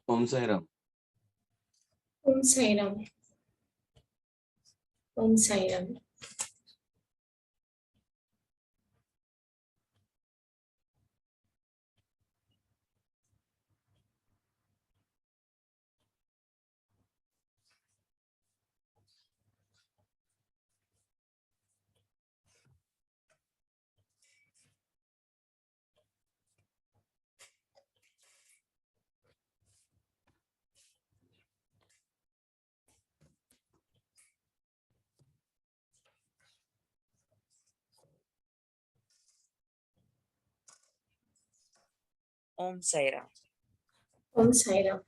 ओम साई राम। ओम साई राम। ओम साई राम। ओम साई राम। ओम साई राम।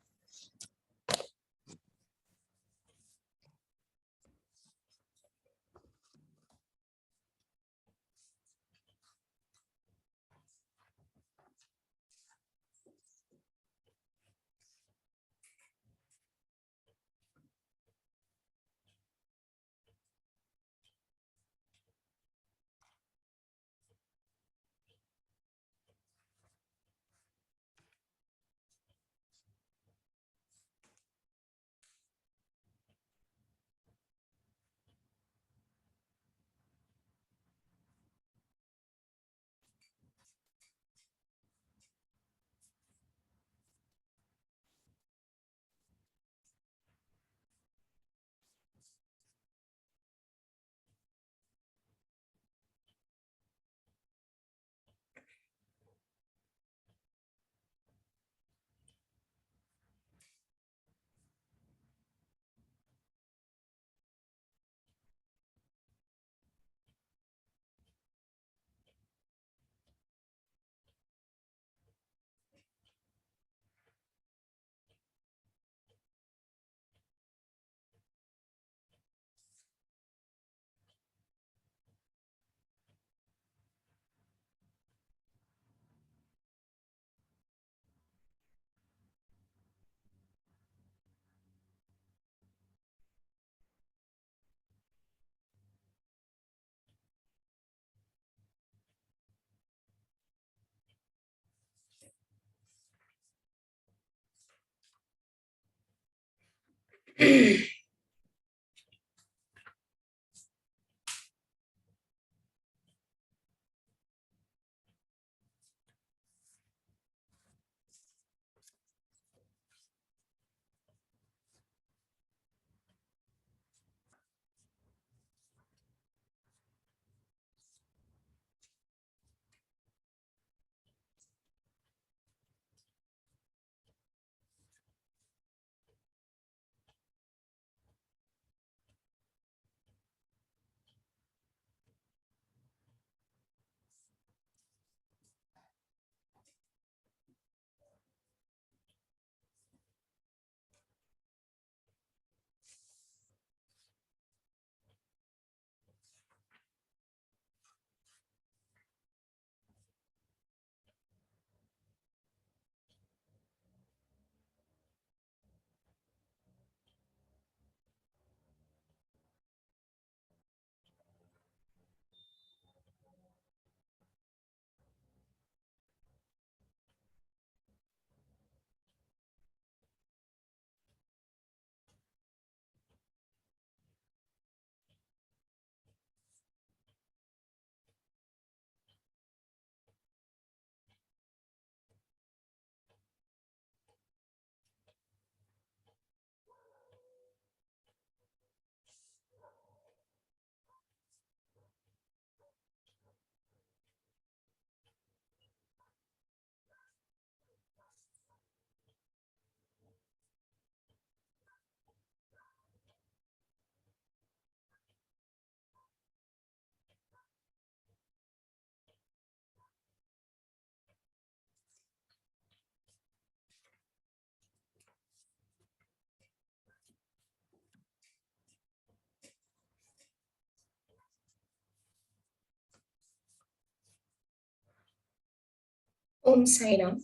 ओम साई राम।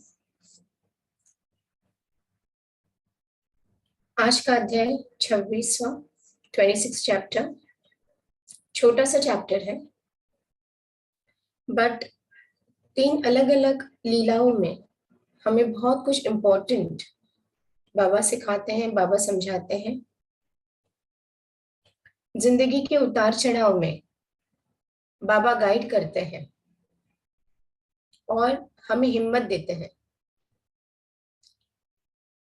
आज का अध्याय 26वां 26 चैप्टर। छोटा सा चैप्टर है, बट 3 अलग अलग लीलाओं में हमें बहुत कुछ इम्पोर्टेंट बाबा सिखाते हैं, बाबा समझाते हैं। जिंदगी के उतार चढ़ाव में बाबा गाइड करते हैं और हमें हिम्मत देते हैं।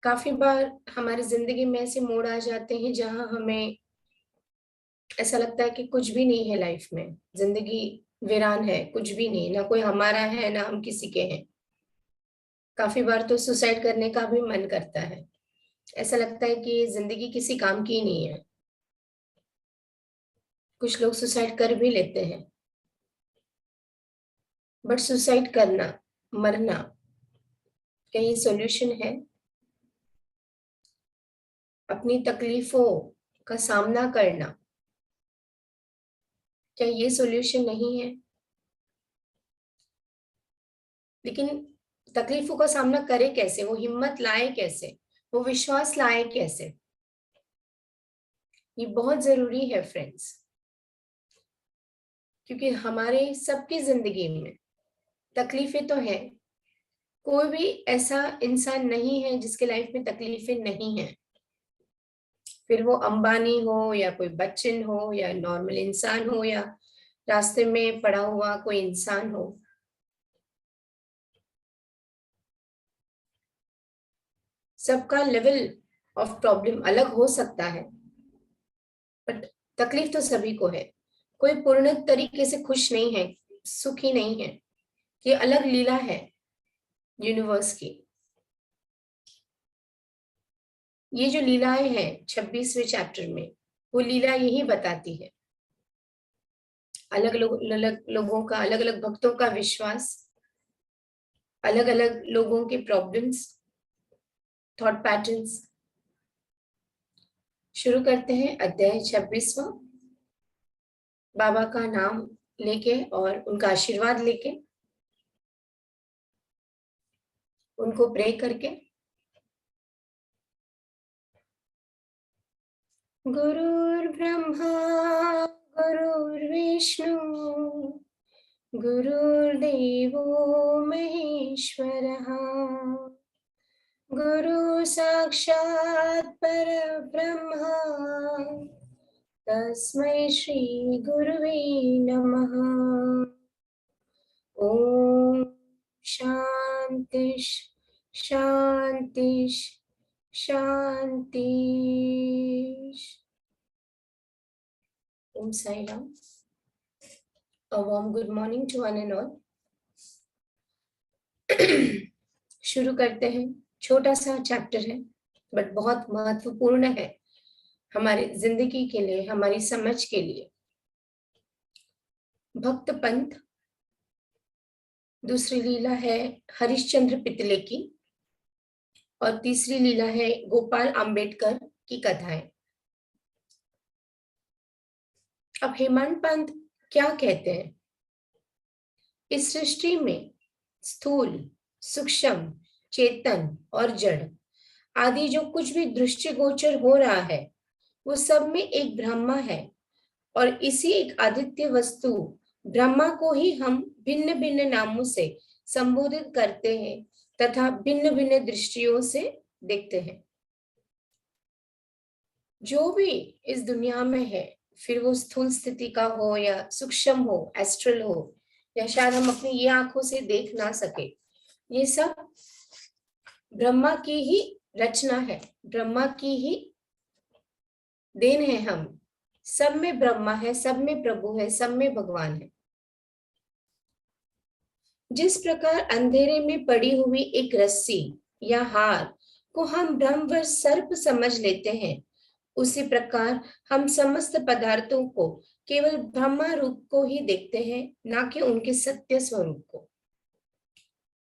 काफी बार हमारी जिंदगी में ऐसे मोड़ आ जाते हैं जहां हमें ऐसा लगता है कि कुछ भी नहीं है लाइफ में, जिंदगी वीरान है, कुछ भी नहीं, ना कोई हमारा है ना हम किसी के हैं। काफी बार तो सुसाइड करने का भी मन करता है। ऐसा लगता है कि जिंदगी किसी काम की ही नहीं है। कुछ लोग सुसाइड कर भी लेते हैं। बट सुसाइड करना, मरना, क्या ये सॉल्यूशन है? अपनी तकलीफों का सामना करना, क्या ये सॉल्यूशन नहीं है? लेकिन तकलीफों का सामना करे कैसे, वो हिम्मत लाए कैसे, वो विश्वास लाए कैसे? ये बहुत जरूरी है फ्रेंड्स, क्योंकि हमारे सबकी जिंदगी में तकलीफें तो है। कोई भी ऐसा इंसान नहीं है जिसके लाइफ में तकलीफें नहीं है। फिर वो अंबानी हो या कोई बच्चन हो या नॉर्मल इंसान हो या रास्ते में पड़ा हुआ कोई इंसान हो। सबका लेवल ऑफ प्रॉब्लम अलग हो सकता है, बट तकलीफ तो सभी को है। कोई पूर्ण तरीके से खुश नहीं है, सुखी नहीं है। ये अलग लीला है यूनिवर्स की। ये जो लीलाएं हैं 26वें चैप्टर में, वो लीला यही बताती है। अलग लोगों का, अलग अलग भक्तों का विश्वास, अलग अलग लोगों के प्रॉब्लम्स, थॉट पैटर्न्स। शुरू करते हैं अध्याय 26वां, बाबा का नाम लेके और उनका आशीर्वाद लेके, उनको प्रे करके। गुरुर्ब्रह्मा गुरुर्विष्णु गुरुर्देवो महेश्वरः, गुरु साक्षात् परब्रह्म, तस्मै श्री गुरुवे नमः। ओम शांति शांति शांति। ओम Sai Ram. A warm good morning to one and all. शुरू करते हैं। छोटा सा चैप्टर है बट बहुत महत्वपूर्ण है हमारी जिंदगी के लिए, हमारी समझ के लिए। भक्त पंथ, दूसरी लीला है हरिश्चंद्र पितले की, और तीसरी लीला है गोपाल आंबेडकर की कथाएं। अब हेमंत पंत क्या कहते हैं? इस सृष्टि में स्थूल, सूक्ष्म, चेतन और जड़ आदि जो कुछ भी दृष्टिगोचर हो रहा है, वो सब में एक ब्रह्मा है। और इसी एक आदित्य वस्तु ब्रह्मा को ही हम भिन्न भिन्न नामों से संबोधित करते हैं तथा भिन्न भिन्न दृष्टियों से देखते हैं। जो भी इस दुनिया में है, फिर वो स्थूल स्थिति का हो या सूक्ष्म हो, एस्ट्रल हो, या शायद हम अपनी ये आंखों से देख ना सके, ये सब ब्रह्मा की ही रचना है, ब्रह्मा की ही देन है। हम सब में ब्रह्मा है, सब में प्रभु है, सब में भगवान है। जिस प्रकार अंधेरे में पड़ी हुई एक रस्सी या हार को हम ब्रह्म व सर्प समझ लेते हैं, उसी प्रकार हम समस्त पदार्थों को केवल ब्रह्मा रूप को ही देखते हैं, ना कि उनके सत्य स्वरूप को।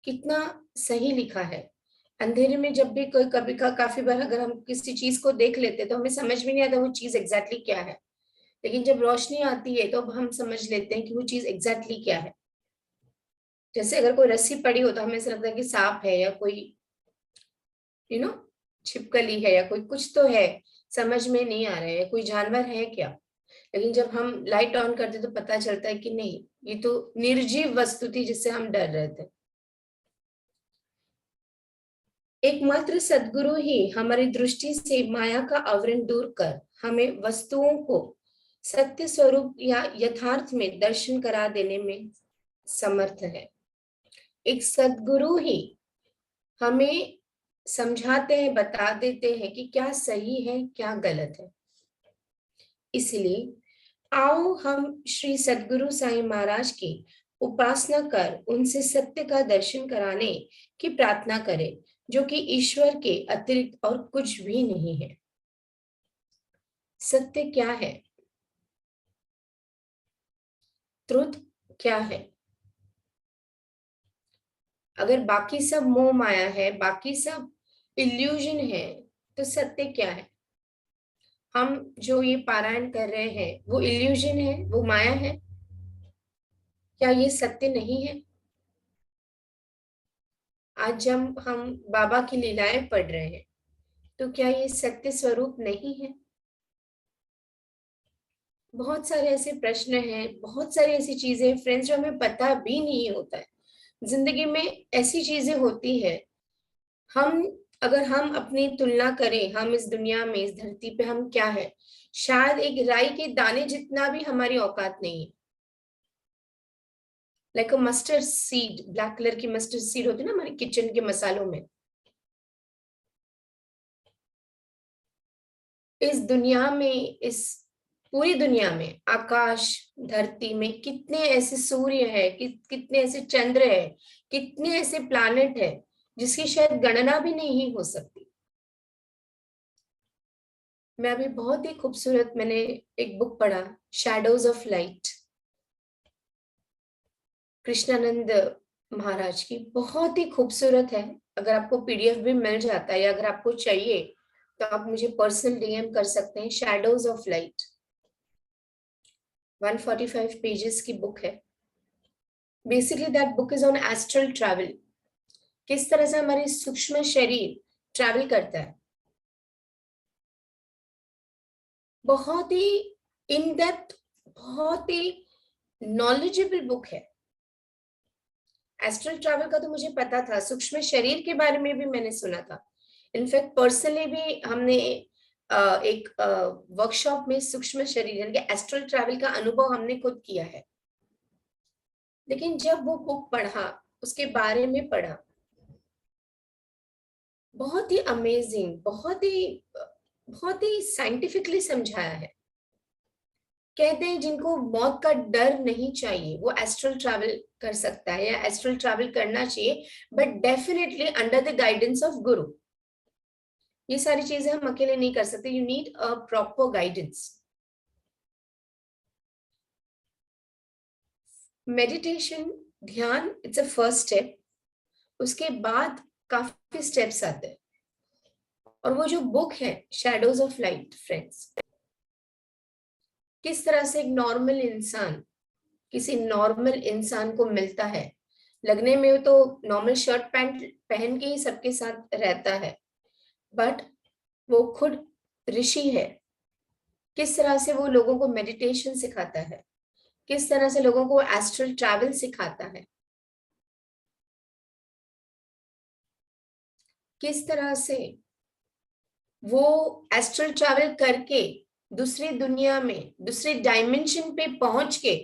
कितना सही लिखा है। अंधेरे में जब भी कोई कभी का काफी बार अगर हम किसी चीज को देख लेते तो हमें समझ में नहीं आता वो चीज एग्जैक्टली क्या है, लेकिन जब रोशनी आती है तो अब हम समझ लेते हैं कि वो चीज एग्जैक्टली क्या है। जैसे अगर कोई रस्सी पड़ी हो तो हमें ऐसा लगता है कि सांप है या कोई यू नो छिपकली है या कोई कुछ तो है, समझ में नहीं आ रहा है, कोई जानवर है क्या। लेकिन जब हम लाइट ऑन करते तो पता चलता है कि नहीं, ये तो निर्जीव वस्तु थी जिससे हम डर रहे थे। एकमात्र सद्गुरु ही हमारी दृष्टि से माया का आवरण दूर कर हमें वस्तुओं को सत्य स्वरूप या यथार्थ में दर्शन करा देने में समर्थ है। एक सद्गुरु ही हमें समझाते हैं, बता देते हैं कि क्या सही है क्या गलत है। इसलिए आओ हम श्री सद्गुरु साईं महाराज की उपासना कर उनसे सत्य का दर्शन कराने की प्रार्थना करें, जो कि ईश्वर के अतिरिक्त और कुछ भी नहीं है। सत्य क्या है? ट्रुथ क्या है? अगर बाकी सब मोह माया है, बाकी सब इल्यूजन है, तो सत्य क्या है? हम जो ये पारायण कर रहे हैं वो इल्यूजन है, वो माया है, क्या ये सत्य नहीं है? आज जब हम बाबा की लीलाएं पढ़ रहे हैं तो क्या ये सत्य स्वरूप नहीं है? बहुत सारे ऐसे प्रश्न हैं, बहुत सारी ऐसी चीजें फ्रेंड्स जो हमें पता भी नहीं होता है। जिंदगी में ऐसी चीजें होती है, हम अगर हम अपनी तुलना करें, हम इस दुनिया में इस धरती पे हम क्या है, शायद एक राई के दाने जितना भी हमारी औकात नहीं है। लाइक अ मस्टर्ड सीड, ब्लैक कलर की मस्टर्ड सीड होती है ना हमारे किचन के मसालों में। इस दुनिया में, इस पूरी दुनिया में, आकाश धरती में कितने ऐसे सूर्य है, कितने ऐसे चंद्र है, कितने ऐसे प्लैनेट है जिसकी शायद गणना भी नहीं हो सकती। मैं अभी बहुत ही खूबसूरत मैंने एक बुक पढ़ा, शैडोज ऑफ लाइट, कृष्णानंद महाराज की। बहुत ही खूबसूरत है। अगर आपको पीडीएफ भी मिल जाता है या अगर आपको चाहिए तो आप मुझे पर्सनल डीएम कर सकते हैं। शैडोज ऑफ लाइट 145 पेजेस की बुक है। Basically that book is on astral travel, किस तरह से हमारे सूक्ष्म शरीर ट्रैवल करता है। बहुत ही इन डेप्थ, बहुत ही नॉलेजेबल बुक है। एस्ट्रल ट्रैवल का तो मुझे पता था, सूक्ष्म शरीर के बारे में भी मैंने सुना था। इनफैक्ट पर्सनली भी हमने एक वर्कशॉप में सूक्ष्म शरीर यानी कि एस्ट्रल ट्रैवल का अनुभव हमने खुद किया है। लेकिन जब वो बुक पढ़ा, उसके बारे में पढ़ा, बहुत ही अमेजिंग, बहुत ही साइंटिफिकली समझाया है। कहते हैं जिनको मौत का डर नहीं चाहिए वो एस्ट्रल ट्रैवल कर सकता है या एस्ट्रल ट्रैवल करना चाहिए, but definitely under the guidance of गुरु। ये सारी चीजें हम अकेले नहीं कर सकते, you need a proper guidance. Meditation, ध्यान, इट्स अ फर्स्ट स्टेप। उसके बाद काफी स्टेप्स आते हैं। और वो जो बुक है शैडोज ऑफ लाइट फ्रेंड्स, किस तरह से एक नॉर्मल इंसान किसी नॉर्मल इंसान को मिलता है। लगने में तो नॉर्मल शर्ट पैंट पहन के ही सबके साथ रहता है, बट वो खुद ऋषि है। किस तरह से वो लोगों को मेडिटेशन सिखाता है, किस तरह से लोगों को एस्ट्रल ट्रैवल सिखाता है, किस तरह से वो एस्ट्रल ट्रैवल करके दूसरी दुनिया में, दूसरे डायमेंशन पे पहुंच के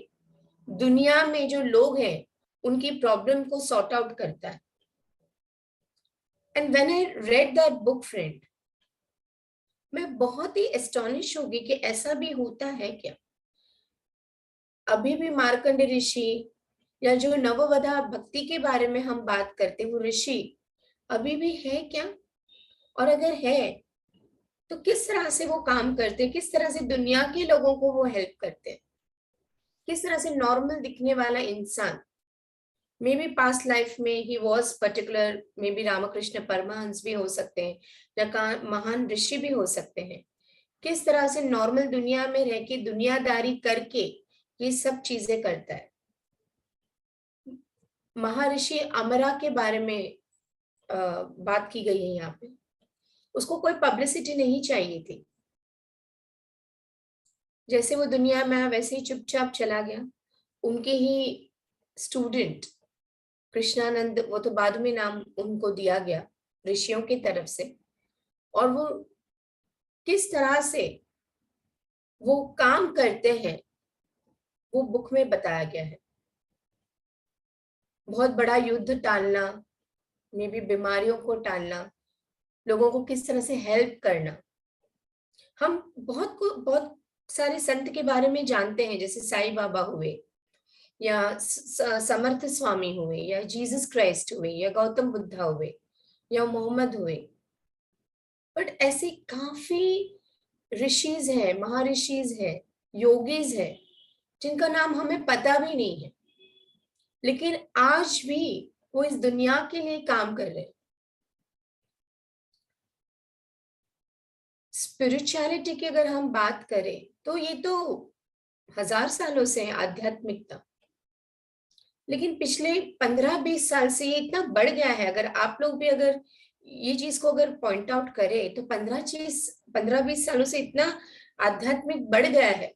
दुनिया में जो लोग हैं उनकी प्रॉब्लम को सॉर्ट आउट करता है। And when I read that book friend, मैं बहुत ही एस्टॉनिश हो गई कि ऐसा भी होता है क्या। अभी भी मार्कंडे ऋषि या जो नववधा भक्ति के बारे में हम बात करते वो ऋषि अभी भी है क्या? और अगर है तो किस तरह से वो काम करते, किस तरह से दुनिया के लोगों को वो हेल्प करते, किस तरह से नॉर्मल दिखने वाला इंसान, मे बी पास्ट लाइफ में ही was particular, maybe Ramakrishna Paramahamsa भी हो सकते हैं या महान ऋषि भी हो सकते हैं, किस तरह से नॉर्मल दुनिया में रह के दुनियादारी करके ये सब चीजें करता है। महर्षि अमरा के बारे में बात की गई है यहाँ पे। उसको कोई पब्लिसिटी नहीं चाहिए थी, जैसे वो दुनिया में वैसे ही चुपचाप चला गया। उनके ही स्टूडेंट कृष्णानंद, वो तो बाद में नाम उनको दिया गया, ऋषियों की तरफ से, और वो किस तरह से वो काम करते हैं वो बुक में बताया गया है। बहुत बड़ा युद्ध टालना, मे भी बीमारियों को टालना, लोगों को किस तरह से हेल्प करना। हम बहुत सारे संत के बारे में जानते हैं, जैसे साईं बाबा हुए, या समर्थ स्वामी हुए, या जीसस क्राइस्ट हुए, या गौतम बुद्धा हुए, या मोहम्मद हुए। बट ऐसे काफी ऋषिज हैं, महर्षिज हैं, योगीज हैं, जिनका नाम हमें पता भी नहीं है, लेकिन आज भी वो इस दुनिया के लिए काम कर रहे हैं। स्पिरिचुअलिटी की अगर हम बात करें तो ये तो 1000 सालों से है, आध्यात्मिकता। लेकिन पिछले 15-20 साल से ये इतना बढ़ गया है। अगर आप लोग भी अगर ये चीज को अगर पॉइंट आउट करें तो 15-20 सालों से इतना आध्यात्मिक बढ़ गया है।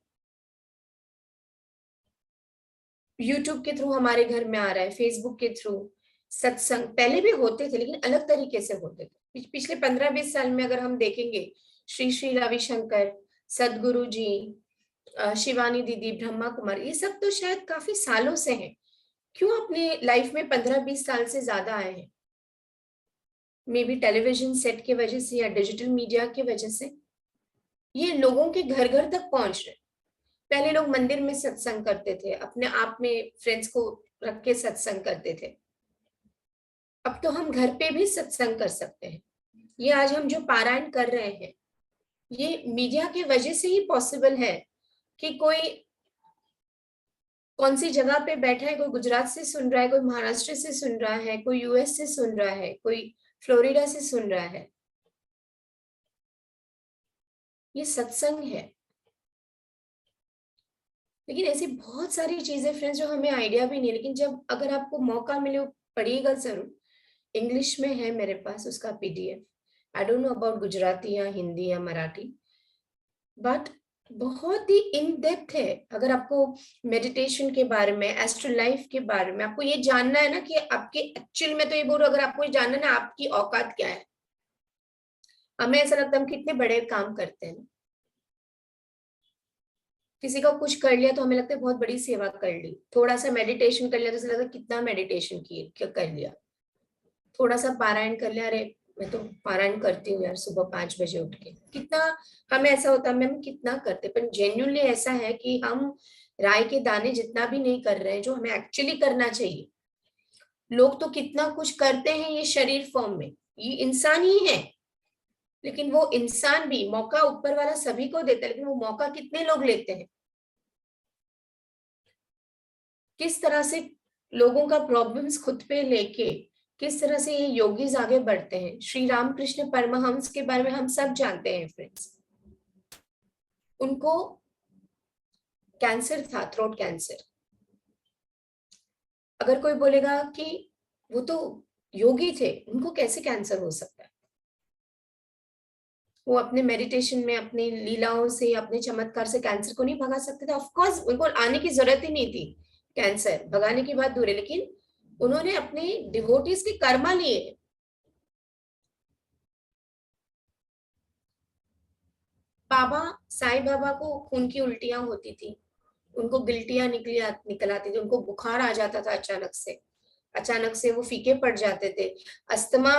यूट्यूब के थ्रू हमारे घर में आ रहा है, फेसबुक के थ्रू सत्संग पहले भी होते थे, लेकिन अलग तरीके से होते थे। पिछले 15-20 साल में अगर हम देखेंगे, श्री श्री रविशंकर, सदगुरु जी, शिवानी दीदी, ब्रह्मा कुमार, ये सब तो शायद काफी सालों से हैं। क्यों अपने लाइफ में 15-20 साल से ज्यादा आए हैं? मे बी टेलीविजन सेट की वजह से या डिजिटल मीडिया की वजह से ये लोगों के घर घर तक पहुंच रहे। पहले लोग मंदिर में सत्संग करते थे, अपने आप में फ्रेंड्स को रख के सत्संग करते थे। अब तो हम घर पे भी सत्संग कर सकते हैं। ये आज हम जो पारायण कर रहे हैं, ये मीडिया की वजह से ही पॉसिबल है कि कोई कौन सी जगह पे बैठा है, कोई गुजरात से सुन रहा है, कोई महाराष्ट्र से सुन रहा है, कोई यूएस से सुन रहा है, कोई फ्लोरिडा से सुन रहा है। ये सत्संग है। लेकिन ऐसी बहुत सारी चीजें फ्रेंड्स जो हमें आइडिया भी नहीं है, लेकिन जब अगर आपको मौका मिले पढ़िएगा जरूर। इंग्लिश में है मेरे पास उसका PDF. I don't know about Gujarati या हिंदी या मराठी, बट बहुत ही इन डेप्थ है। अगर आपको मेडिटेशन के बारे में, एस्ट्रल लाइफ के बारे में आपको ये जानना है ना कि आपके एक्चुअल में, तो ये बोलो, अगर आपको ये जानना है ना आपकी औकात क्या है। हमें ऐसा लगता है हम कितने बड़े काम करते हैं। किसी का कुछ कर लिया तो हमें लगता है बहुत बड़ी सेवा कर ली। थोड़ा सा मेडिटेशन कर लिया तो लगता है कितना मेडिटेशन किए, क्या कर लिया। थोड़ा सा पारायण कर लिया, अरे मैं तो पारायण करती हूँ यार सुबह 5 बजे उठ के, कितना हमें ऐसा होता है हम कितना करते। पर जेन्युइनली ऐसा है कि हम राय के दाने जितना भी नहीं कर रहे हैं जो हमें एक्चुअली करना चाहिए। लोग तो कितना कुछ करते हैं ये शरीर फॉर्म में, ये इंसान ही है, लेकिन वो इंसान भी मौका ऊपर वाला सभी को देता है, लेकिन वो मौका कितने लोग लेते हैं। किस तरह से लोगों का प्रॉब्लम्स खुद पे लेके किस तरह से ये योगीज आगे बढ़ते हैं। श्री रामकृष्ण परमहंस के बारे में हम सब जानते हैं फ्रेंड्स। उनको कैंसर था, थ्रोट कैंसर। अगर कोई बोलेगा कि वो तो योगी थे, उनको कैसे कैंसर हो सकता है? वो अपने मेडिटेशन में, अपनी लीलाओं से, अपने चमत्कार से कैंसर को नहीं भगा सकते थे? ऑफ कोर्स उनको आने की जरूरत ही नहीं थी। कैंसर भगाने की बात दूर है, लेकिन उन्होंने अपने डिवोटीज के कर्मा लिए। बाबा साईं बाबा को खून की उल्टियां होती थी, उनको गिल्टियां निकल आती थी, उनको बुखार आ जाता था अचानक से वो फीके पड़ जाते थे। अस्थमा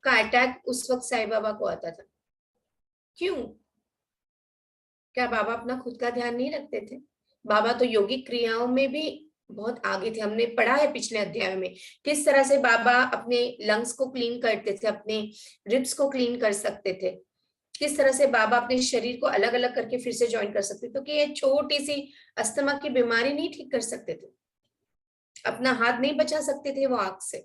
का अटैक उस वक्त साईं बाबा को आता था। क्यों? क्या बाबा अपना खुद का ध्यान नहीं रखते थे? बाबा तो योगिक क्रियाओं में भी बहुत आगे थे। हमने पढ़ा है पिछले अध्याय में किस तरह से बाबा अपने लंग्स को क्लीन करते थे, अपने रिब्स को क्लीन कर सकते थे, किस तरह से बाबा अपने शरीर को अलग अलग करके फिर से ज्वाइन कर सकते थे। तो कि ये छोटी सी अस्थमा की बीमारी नहीं ठीक कर सकते थे? अपना हाथ नहीं बचा सकते थे वो आग से?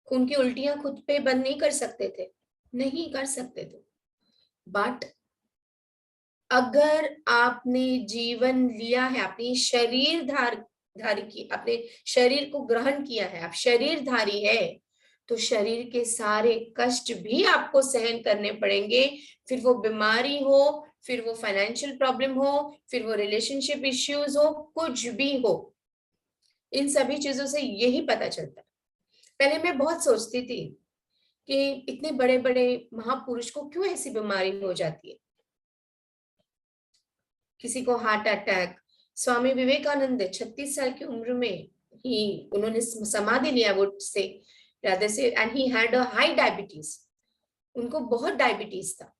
खून की उल्टियां खुद पे बंद नहीं कर सकते थे? नहीं कर सकते थे। बट अगर आपने जीवन लिया है, अपनी शरीर धारी की, अपने शरीर को ग्रहण किया है, आप शरीरधारी है, तो शरीर के सारे कष्ट भी आपको सहन करने पड़ेंगे। फिर वो बीमारी हो, फिर वो फाइनेंशियल प्रॉब्लम हो, फिर वो रिलेशनशिप इश्यूज हो, कुछ भी हो, इन सभी चीजों से यही पता चलता है। पहले मैं बहुत सोचती थी कि इतने बड़े बड़े महापुरुष को क्यों ऐसी बीमारी हो जाती है, किसी को हार्ट अटैक। स्वामी विवेकानंद 36 साल की उम्र में ही उन्होंने समाधि लिया वो से राधे से, and he had a high diabetes, उनको बहुत डायबिटीज था।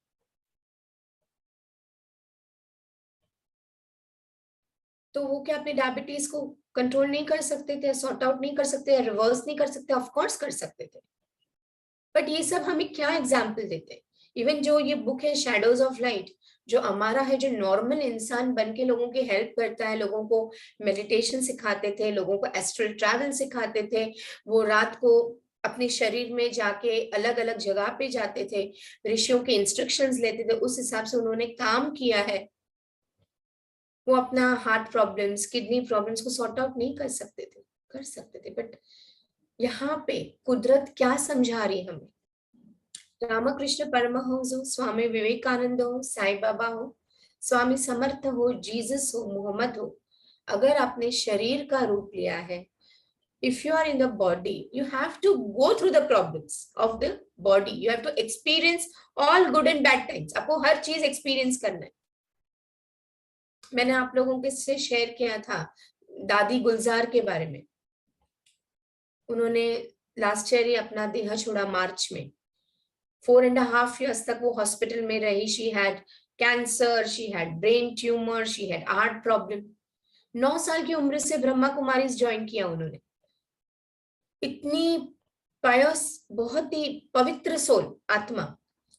तो वो क्या अपनी डायबिटीज को कंट्रोल नहीं कर सकते थे, सॉर्ट आउट नहीं कर सकते, रिवर्स नहीं कर सकते? ऑफ कोर्स कर सकते थे। बट ये सब हमें क्या एग्जाम्पल देते हैं? इवन जो ये बुक है शैडोज ऑफ लाइट, जो हमारा है, जो नॉर्मल इंसान बन के लोगों की हेल्प करता है, लोगों को मेडिटेशन सिखाते थे, लोगों को एस्ट्रल ट्रैवल सिखाते थे, वो रात को अपने शरीर में जाके अलग अलग जगह पे जाते थे, ऋषियों के इंस्ट्रक्शंस लेते थे, उस हिसाब से उन्होंने काम किया है। वो अपना हार्ट प्रॉब्लम्स, किडनी प्रॉब्लम्स को सॉर्ट आउट नहीं कर सकते थे, कर सकते थे। बट यहाँ पे कुदरत क्या समझा रही हमें? रामकृष्ण परमहंस हो, स्वामी विवेकानंद हो, साईं बाबा हो, स्वामी समर्थ हो, जीसस हो, मोहम्मद हो, अगर आपने शरीर का रूप लिया है, if you are in the body, you have to go through the problems of the body, you have to experience all good and bad times, आपको हर चीज एक्सपीरियंस करना है। मैंने आप लोगों के से शेयर किया था दादी गुलजार के बारे में। उन्होंने लास्ट ईयर ही अपना देह छोड़ा मार्च में। 4.5 years तक वो हॉस्पिटल में रही। She had cancer, she had brain tumour, she had heart problem. 9 साल की उम्र से ब्रह्मा कुमारीज ज्वाइन किया उन्होंने। इतनी पायस, बहुत ही पवित्र सोल, आत्मा।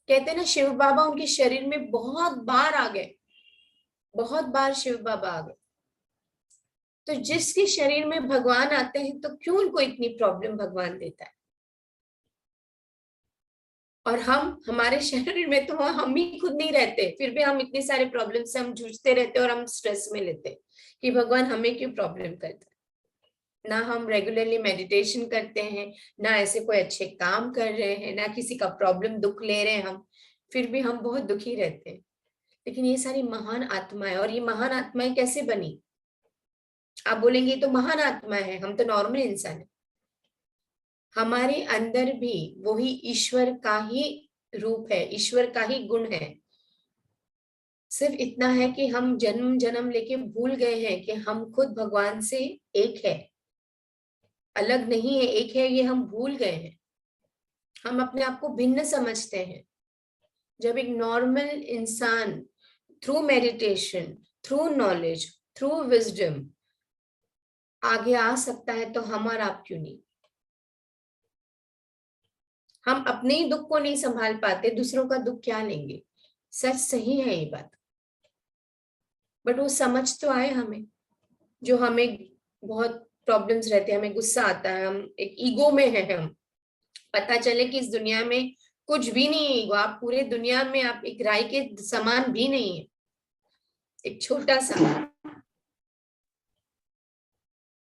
कहते हैं ना शिव बाबा उनके शरीर में बहुत बार आ गए, बहुत बार शिव बाबा आ गए। तो जिसके शरीर में भगवान आते हैं तो क्यों उनको इतनी प्रॉब्लम भगवान देता है? और हम, हमारे शरीर में तो हम ही खुद नहीं रहते, फिर भी हम इतने सारे प्रॉब्लम से हम जूझते रहते और हम स्ट्रेस में लेते कि भगवान हमें क्यों प्रॉब्लम करता है। ना हम रेगुलरली मेडिटेशन करते हैं, ना ऐसे कोई अच्छे काम कर रहे हैं, ना किसी का प्रॉब्लम दुख ले रहे हैं हम, फिर भी हम बहुत दुखी रहते हैं। लेकिन ये सारी महान आत्माएं, और ये महान आत्माएं कैसे बनी? आप बोलेंगे ये तो महान आत्मा है, हम तो नॉर्मल इंसान है। हमारे अंदर भी वही ईश्वर का ही रूप है, ईश्वर का ही गुण है। सिर्फ इतना है कि हम जन्म जन्म लेके भूल गए हैं कि हम खुद भगवान से एक है, अलग नहीं है, एक है, ये हम भूल गए हैं। हम अपने आप को भिन्न समझते हैं। जब एक नॉर्मल इंसान through meditation, through knowledge, through wisdom आगे आ सकता है तो हम और आप क्यों नहीं? हम अपने ही दुख को नहीं संभाल पाते, दूसरों का दुख क्या लेंगे? सच सही है ये बात। बट वो समझ तो आए हमें, जो हमें बहुत प्रॉब्लम्स रहते हैं, हमें गुस्सा आता है, हम एक ईगो में है, हम पता चले कि इस दुनिया में कुछ भी नहीं है ईगो, आप पूरे दुनिया में आप एक राई के समान भी नहीं है, एक छोटा सा।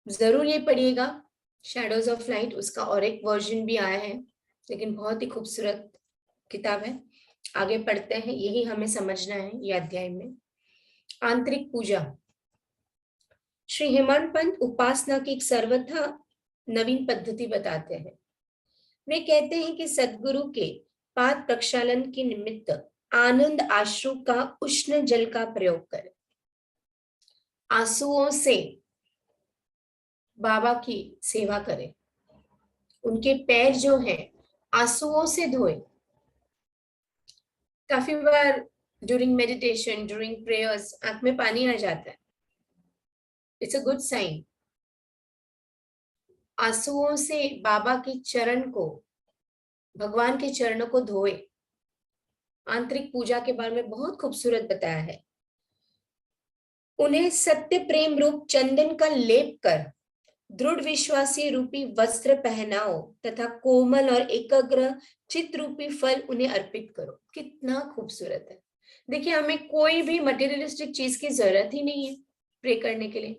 जरूर ये पढ़िएगा शैडोज ऑफ लाइट, उसका और एक वर्जन भी आया है, लेकिन बहुत ही खूबसूरत किताब है। आगे पढ़ते हैं, यही हमें समझना है ये अध्याय में। आंतरिक पूजा। श्री हेमंत पंत उपासना की एक सर्वथा नवीन पद्धति बताते हैं। वे कहते हैं कि सदगुरु के पाद प्रक्षालन के निमित्त आनंद आश्रु का उष्ण जल का प्रयोग करें। आंसुओं से बाबा की सेवा करें, उनके पैर जो हैं आंसुओं से धोए। काफी बार ड्यूरिंग मेडिटेशन, ड्यूरिंग प्रेयर्स आंख में पानी आ जाता है, इट्स अ गुड साइन। आंसुओं से बाबा के चरण को, भगवान के चरणों को धोए। आंतरिक पूजा के बारे में बहुत खूबसूरत बताया है। उन्हें सत्य प्रेम रूप चंदन का लेप कर दृढ़ विश्वासी रूपी वस्त्र पहनाओ तथा कोमल और एकाग्र चित रूपी फल उन्हें अर्पित करो। कितना खूबसूरत है। देखिए, हमें कोई भी मटेरियलिस्टिक चीज की जरूरत ही नहीं है प्रे करने के लिए।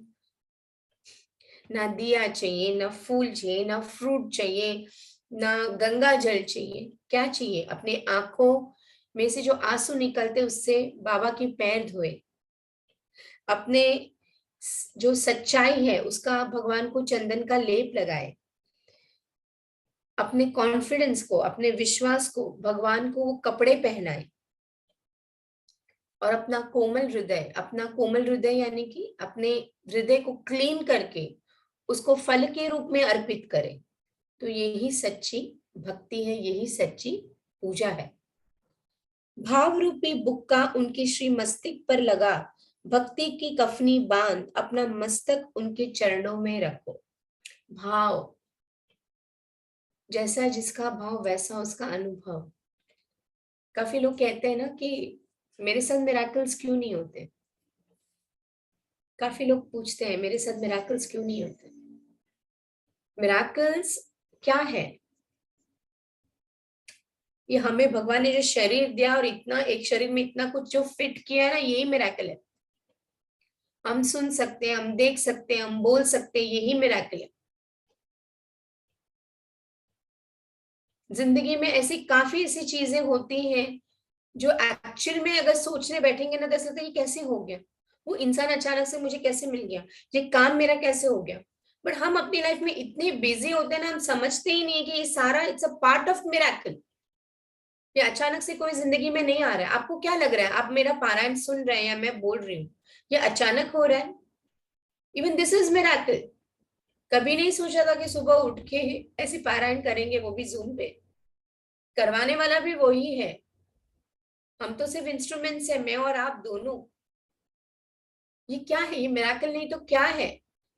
ना दिया चाहिए, ना फूल चाहिए, ना फ्रूट चाहिए, ना गंगा जल चाहिए। क्या चाहिए? अपने आंखों में से जो आंसू निकलते उससे बाबा के पैर धोए, अपने जो सच्चाई है उसका भगवान को चंदन का लेप लगाए। अपने कॉन्फिडेंस को, अपने विश्वास को भगवान को वो कपड़े पहनाए, और अपना कोमल हृदय यानी कि अपने हृदय को क्लीन करके उसको फल के रूप में अर्पित करे। तो यही सच्ची भक्ति है, यही सच्ची पूजा है। भाव रूपी बुक्का उनके श्री मस्तिष्क पर लगा, भक्ति की कफनी बांध अपना मस्तक उनके चरणों में रखो। भाव, जैसा जिसका भाव वैसा उसका अनुभव। काफी लोग कहते हैं ना कि मेरे साथ मिराकल्स क्यों नहीं होते। काफी लोग पूछते हैं मेरे साथ मिराकल्स क्यों नहीं होते। मिराकल्स क्या है? ये हमें भगवान ने जो शरीर दिया और इतना एक शरीर में इतना कुछ जो फिट किया है ना, यही मिराकल है। हम सुन सकते हैं, हम देख सकते हैं, हम बोल सकते हैं, यही मिराकल है। जिंदगी में ऐसी काफी ऐसी चीजें होती हैं जो एक्चुअल में अगर सोचने बैठेंगे ना तो ऐसा लगता है ये कैसे हो गया, वो इंसान अचानक से मुझे कैसे मिल गया, ये काम मेरा कैसे हो गया। बट हम अपनी लाइफ में इतने बिजी होते हैं ना, हम समझते ही नहीं है कि ये सारा it's a part of miracle. ये अचानक से कोई जिंदगी में नहीं आ रहा है। आपको क्या लग रहा है आप मेरा पारायण सुन रहे हैं या मैं बोल रही हूँ, ये अचानक हो रहा है? Even this is miracle. कभी नहीं सोचा था कि सुबह उठ के ऐसी पारायण करेंगे, वो भी जूम पे। करवाने वाला भी वही है, हम तो सिर्फ इंस्ट्रूमेंट्स है, मैं और आप दोनों। ये क्या है? ये मिराकल नहीं तो क्या है?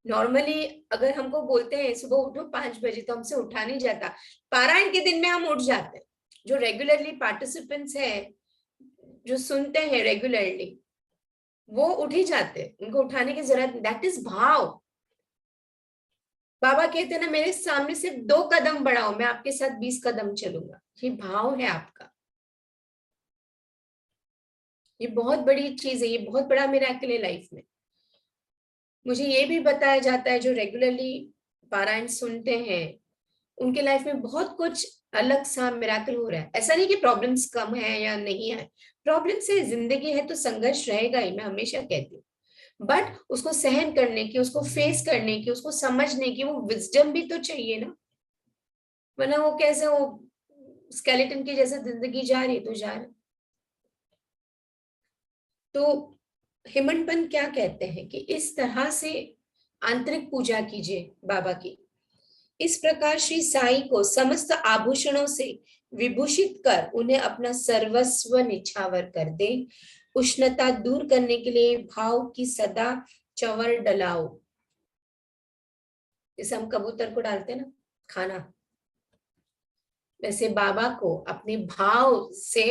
नॉर्मली अगर हमको बोलते हैं सुबह उठो 5 बजे तो हमसे उठा नहीं जाता। पारायण के दिन में हम उठ जाते हैं। जो रेगुलरली पार्टिसिपेंट्स हैं, जो सुनते हैं रेगुलरली, वो उठ ही जाते हैं, उनको उठाने की जरूरत नहीं। दैट इज भाव। बाबा कहते हैं ना, मेरे सामने सिर्फ 2 कदम बढ़ाओ, मैं आपके साथ 20 कदम चलूंगा। ये भाव है आपका। ये बहुत बड़ी चीज है, ये बहुत बड़ा मिराकल है लाइफ में। मुझे ये भी बताया जाता है जो रेगुलरली पारायण सुनते हैं, उनके लाइफ में बहुत कुछ अलग सा मिराकल हो रहा है। ऐसा नहीं कि प्रॉब्लम्स कम है या नहीं है, प्रॉब्लम्स है, जिंदगी है तो संघर्ष रहेगा ही, मैं हमेशा कहती हूँ। बट उसको सहन करने की, उसको फेस करने की, उसको समझने की वो विजडम भी तो चाहिए ना। वरना वो कैसे, वो स्केलेटन की जैसे जिंदगी जा रही तो जा रही। तो हिमनपंत क्या कहते हैं कि इस तरह से आंतरिक पूजा कीजिए बाबा की। इस प्रकार श्री साईं को समस्त आभूषणों से विभूषित कर उन्हें अपना सर्वस्व निछावर कर दे। उष्णता दूर करने के लिए भाव की सदा चंवर डलाओ। जैसे हम कबूतर को डालते हैं ना खाना, वैसे बाबा को अपने भाव से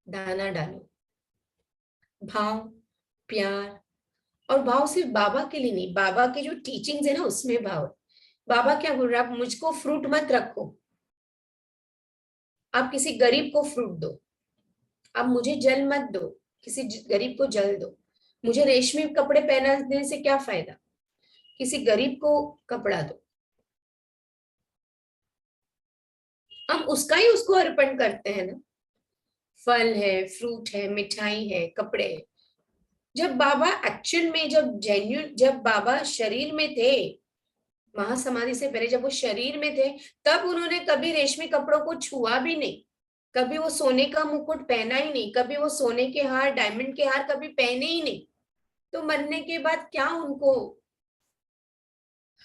दाना डालो। भाव, प्यार, और भाव सिर्फ बाबा के लिए नहीं, बाबा के जो टीचिंग्स है ना उसमें भाव है। बाबा क्या बोल रहे हैं, आप मुझको फ्रूट मत रखो, आप किसी गरीब को फ्रूट दो। आप मुझे जल मत दो, किसी गरीब को जल दो। मुझे रेशमी कपड़े पहनाने से क्या फायदा, किसी गरीब को कपड़ा दो। हम उसका ही उसको अर्पण करते हैं ना। फल है, फ्रूट है, मिठाई है, कपड़े है। जब बाबा एक्चुअल में, जब बाबा शरीर में थे, महासमाधि से पहले जब वो शरीर में थे, तब उन्होंने कभी रेशमी कपड़ों को छुआ भी नहीं, कभी वो सोने का मुकुट पहना ही नहीं, कभी वो सोने के हार, डायमंड के हार कभी पहने ही नहीं। तो मरने के बाद क्या उनको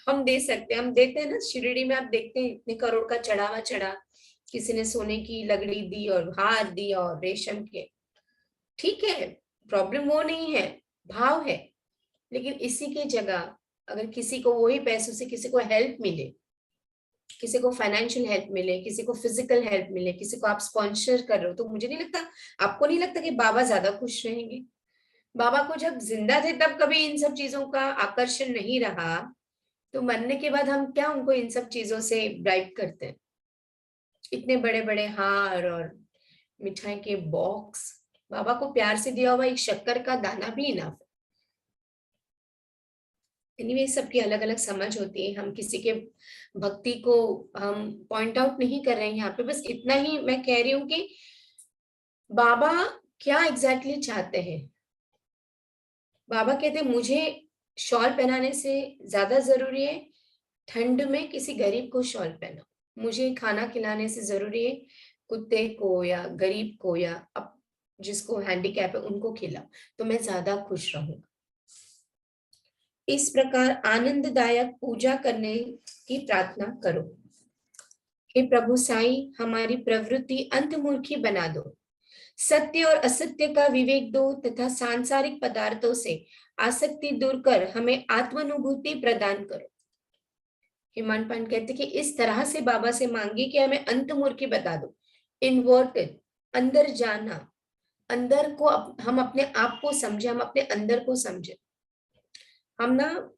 हम दे सकते हैं? हम देते हैं ना, शिरडी में आप देखते हैं इतने करोड़ का चढ़ावा चढ़ा, किसी ने सोने की लगड़ी दी और हार दिया और रेशम के। ठीक है, प्रॉब्लम वो नहीं है, भाव है। लेकिन इसी की जगह अगर किसी को वही पैसों से किसी को हेल्प मिले, किसी को फाइनेंशियल हेल्प मिले, किसी को फिजिकल हेल्प मिले, किसी को आप स्पॉन्सर कर रहे हो, तो मुझे नहीं लगता, आपको नहीं लगता कि बाबा ज्यादा खुश रहेंगे? बाबा को जब जिंदा थे तब कभी इन सब चीजों का आकर्षण नहीं रहा, तो मरने के बाद हम क्या उनको इन सब चीजों से ब्राइब करते हैं? इतने बड़े बड़े हार और मिठाई के बॉक्स, बाबा को प्यार से दिया हुआ एक शक्कर का दाना भी इनफ है। एनीवे, सबकी अलग अलग समझ होती है, हम किसी के भक्ति को हम पॉइंट आउट नहीं कर रहे हैं यहाँ पे। बस इतना ही मैं कह रही हूँ कि बाबा क्या एग्जैक्टली चाहते हैं। बाबा कहते हैं मुझे शॉल पहनाने से ज्यादा जरूरी है ठंड में किसी गरीब को शॉल पहनाओ। मुझे खाना खिलाने से जरूरी है कुत्ते को या गरीब को या जिसको हैंडीकैप है उनको खिलाओ, तो मैं ज्यादा खुश रहूंगा। इस प्रकार आनंददायक पूजा करने की प्रार्थना करो। हे प्रभु साईं, हमारी प्रवृत्ति अंतर्मुखी बना दो, सत्य और असत्य का विवेक दो तथा सांसारिक पदार्थों से आसक्ति दूर कर हमें आत्मानुभूति प्रदान करो। हिमान पांड कहते कि इस तरह से बाबा से मांगी कि हमें अंतर्मुखी बता दो, इन्वर्टेड, अंदर जाना, अंदर को हम अपने आप को समझे, हम अपने अंदर को समझे। हम ना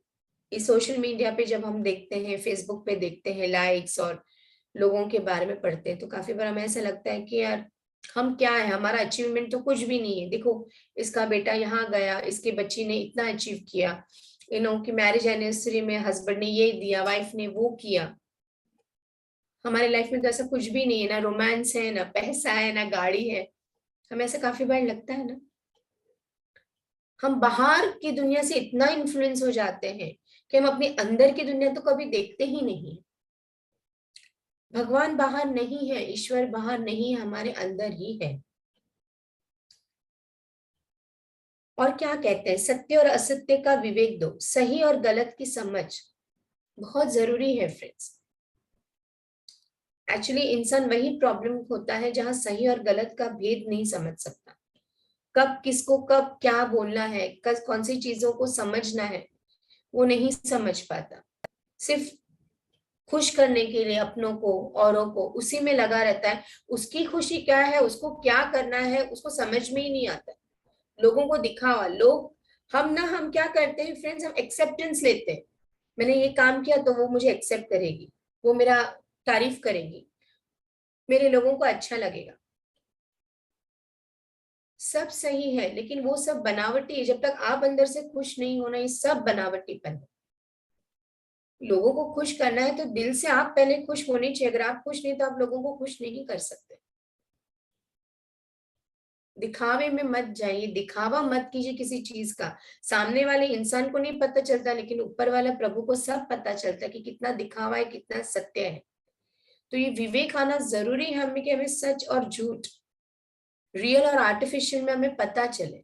इस सोशल मीडिया पे जब हम देखते हैं, फेसबुक पे देखते हैं लाइक्स और लोगों के बारे में पढ़ते हैं, तो काफी बार हमें ऐसा लगता है कि यार हम क्या है, हमारा अचीवमेंट तो कुछ भी नहीं है। देखो इसका बेटा यहाँ गया, इसके बच्ची ने इतना अचीव किया, की मैरिज एनिवर्सरी में हस्बैंड ने ये दिया, वाइफ ने वो किया। हमारे लाइफ में तो ऐसा कुछ भी नहीं है, ना रोमांस है, ना पैसा है, ना गाड़ी है। हमें ऐसा काफी बार लगता है ना। हम बाहर की दुनिया से इतना इन्फ्लुएंस हो जाते हैं कि हम अपने अंदर की दुनिया तो कभी देखते ही नहीं। भगवान बाहर नहीं है, ईश्वर बाहर नहीं है, हमारे अंदर ही है। और क्या कहते हैं, सत्य और असत्य का विवेक दो, सही और गलत की समझ बहुत जरूरी है फ्रेंड्स। एक्चुअली इंसान वही प्रॉब्लम होता है जहां सही और गलत का भेद नहीं समझ सकता। कब किसको कब क्या बोलना है, कौन सी चीजों को समझना है, वो नहीं समझ पाता। सिर्फ खुश करने के लिए अपनों को, औरों को, उसी में लगा रहता है। उसकी खुशी क्या है, उसको क्या करना है, उसको समझ में ही नहीं आता। लोगों को दिखावा, लोग हम क्या करते हैं फ्रेंड्स, हम एक्सेप्टेंस लेते हैं। मैंने ये काम किया तो वो मुझे एक्सेप्ट करेगी, वो मेरा तारीफ करेगी, मेरे लोगों को अच्छा लगेगा। सब सही है, लेकिन वो सब बनावटी है। जब तक आप अंदर से खुश नहीं होना, ये सब बनावटीपन है। लोगों को खुश करना है तो दिल से आप पहले खुश होने चाहिए। अगर आप खुश नहीं तो आप लोगों को खुश नहीं कर सकते। दिखावे में मत जाइए, दिखावा मत कीजिए किसी चीज का। सामने वाले इंसान को नहीं पता चलता, लेकिन ऊपर वाला प्रभु को सब पता चलता है कि कितना दिखावा है, कितना सत्य है। तो ये विवेक आना जरूरी है हमें, कि हमें सच और झूठ, रियल और आर्टिफिशियल में हमें पता चले।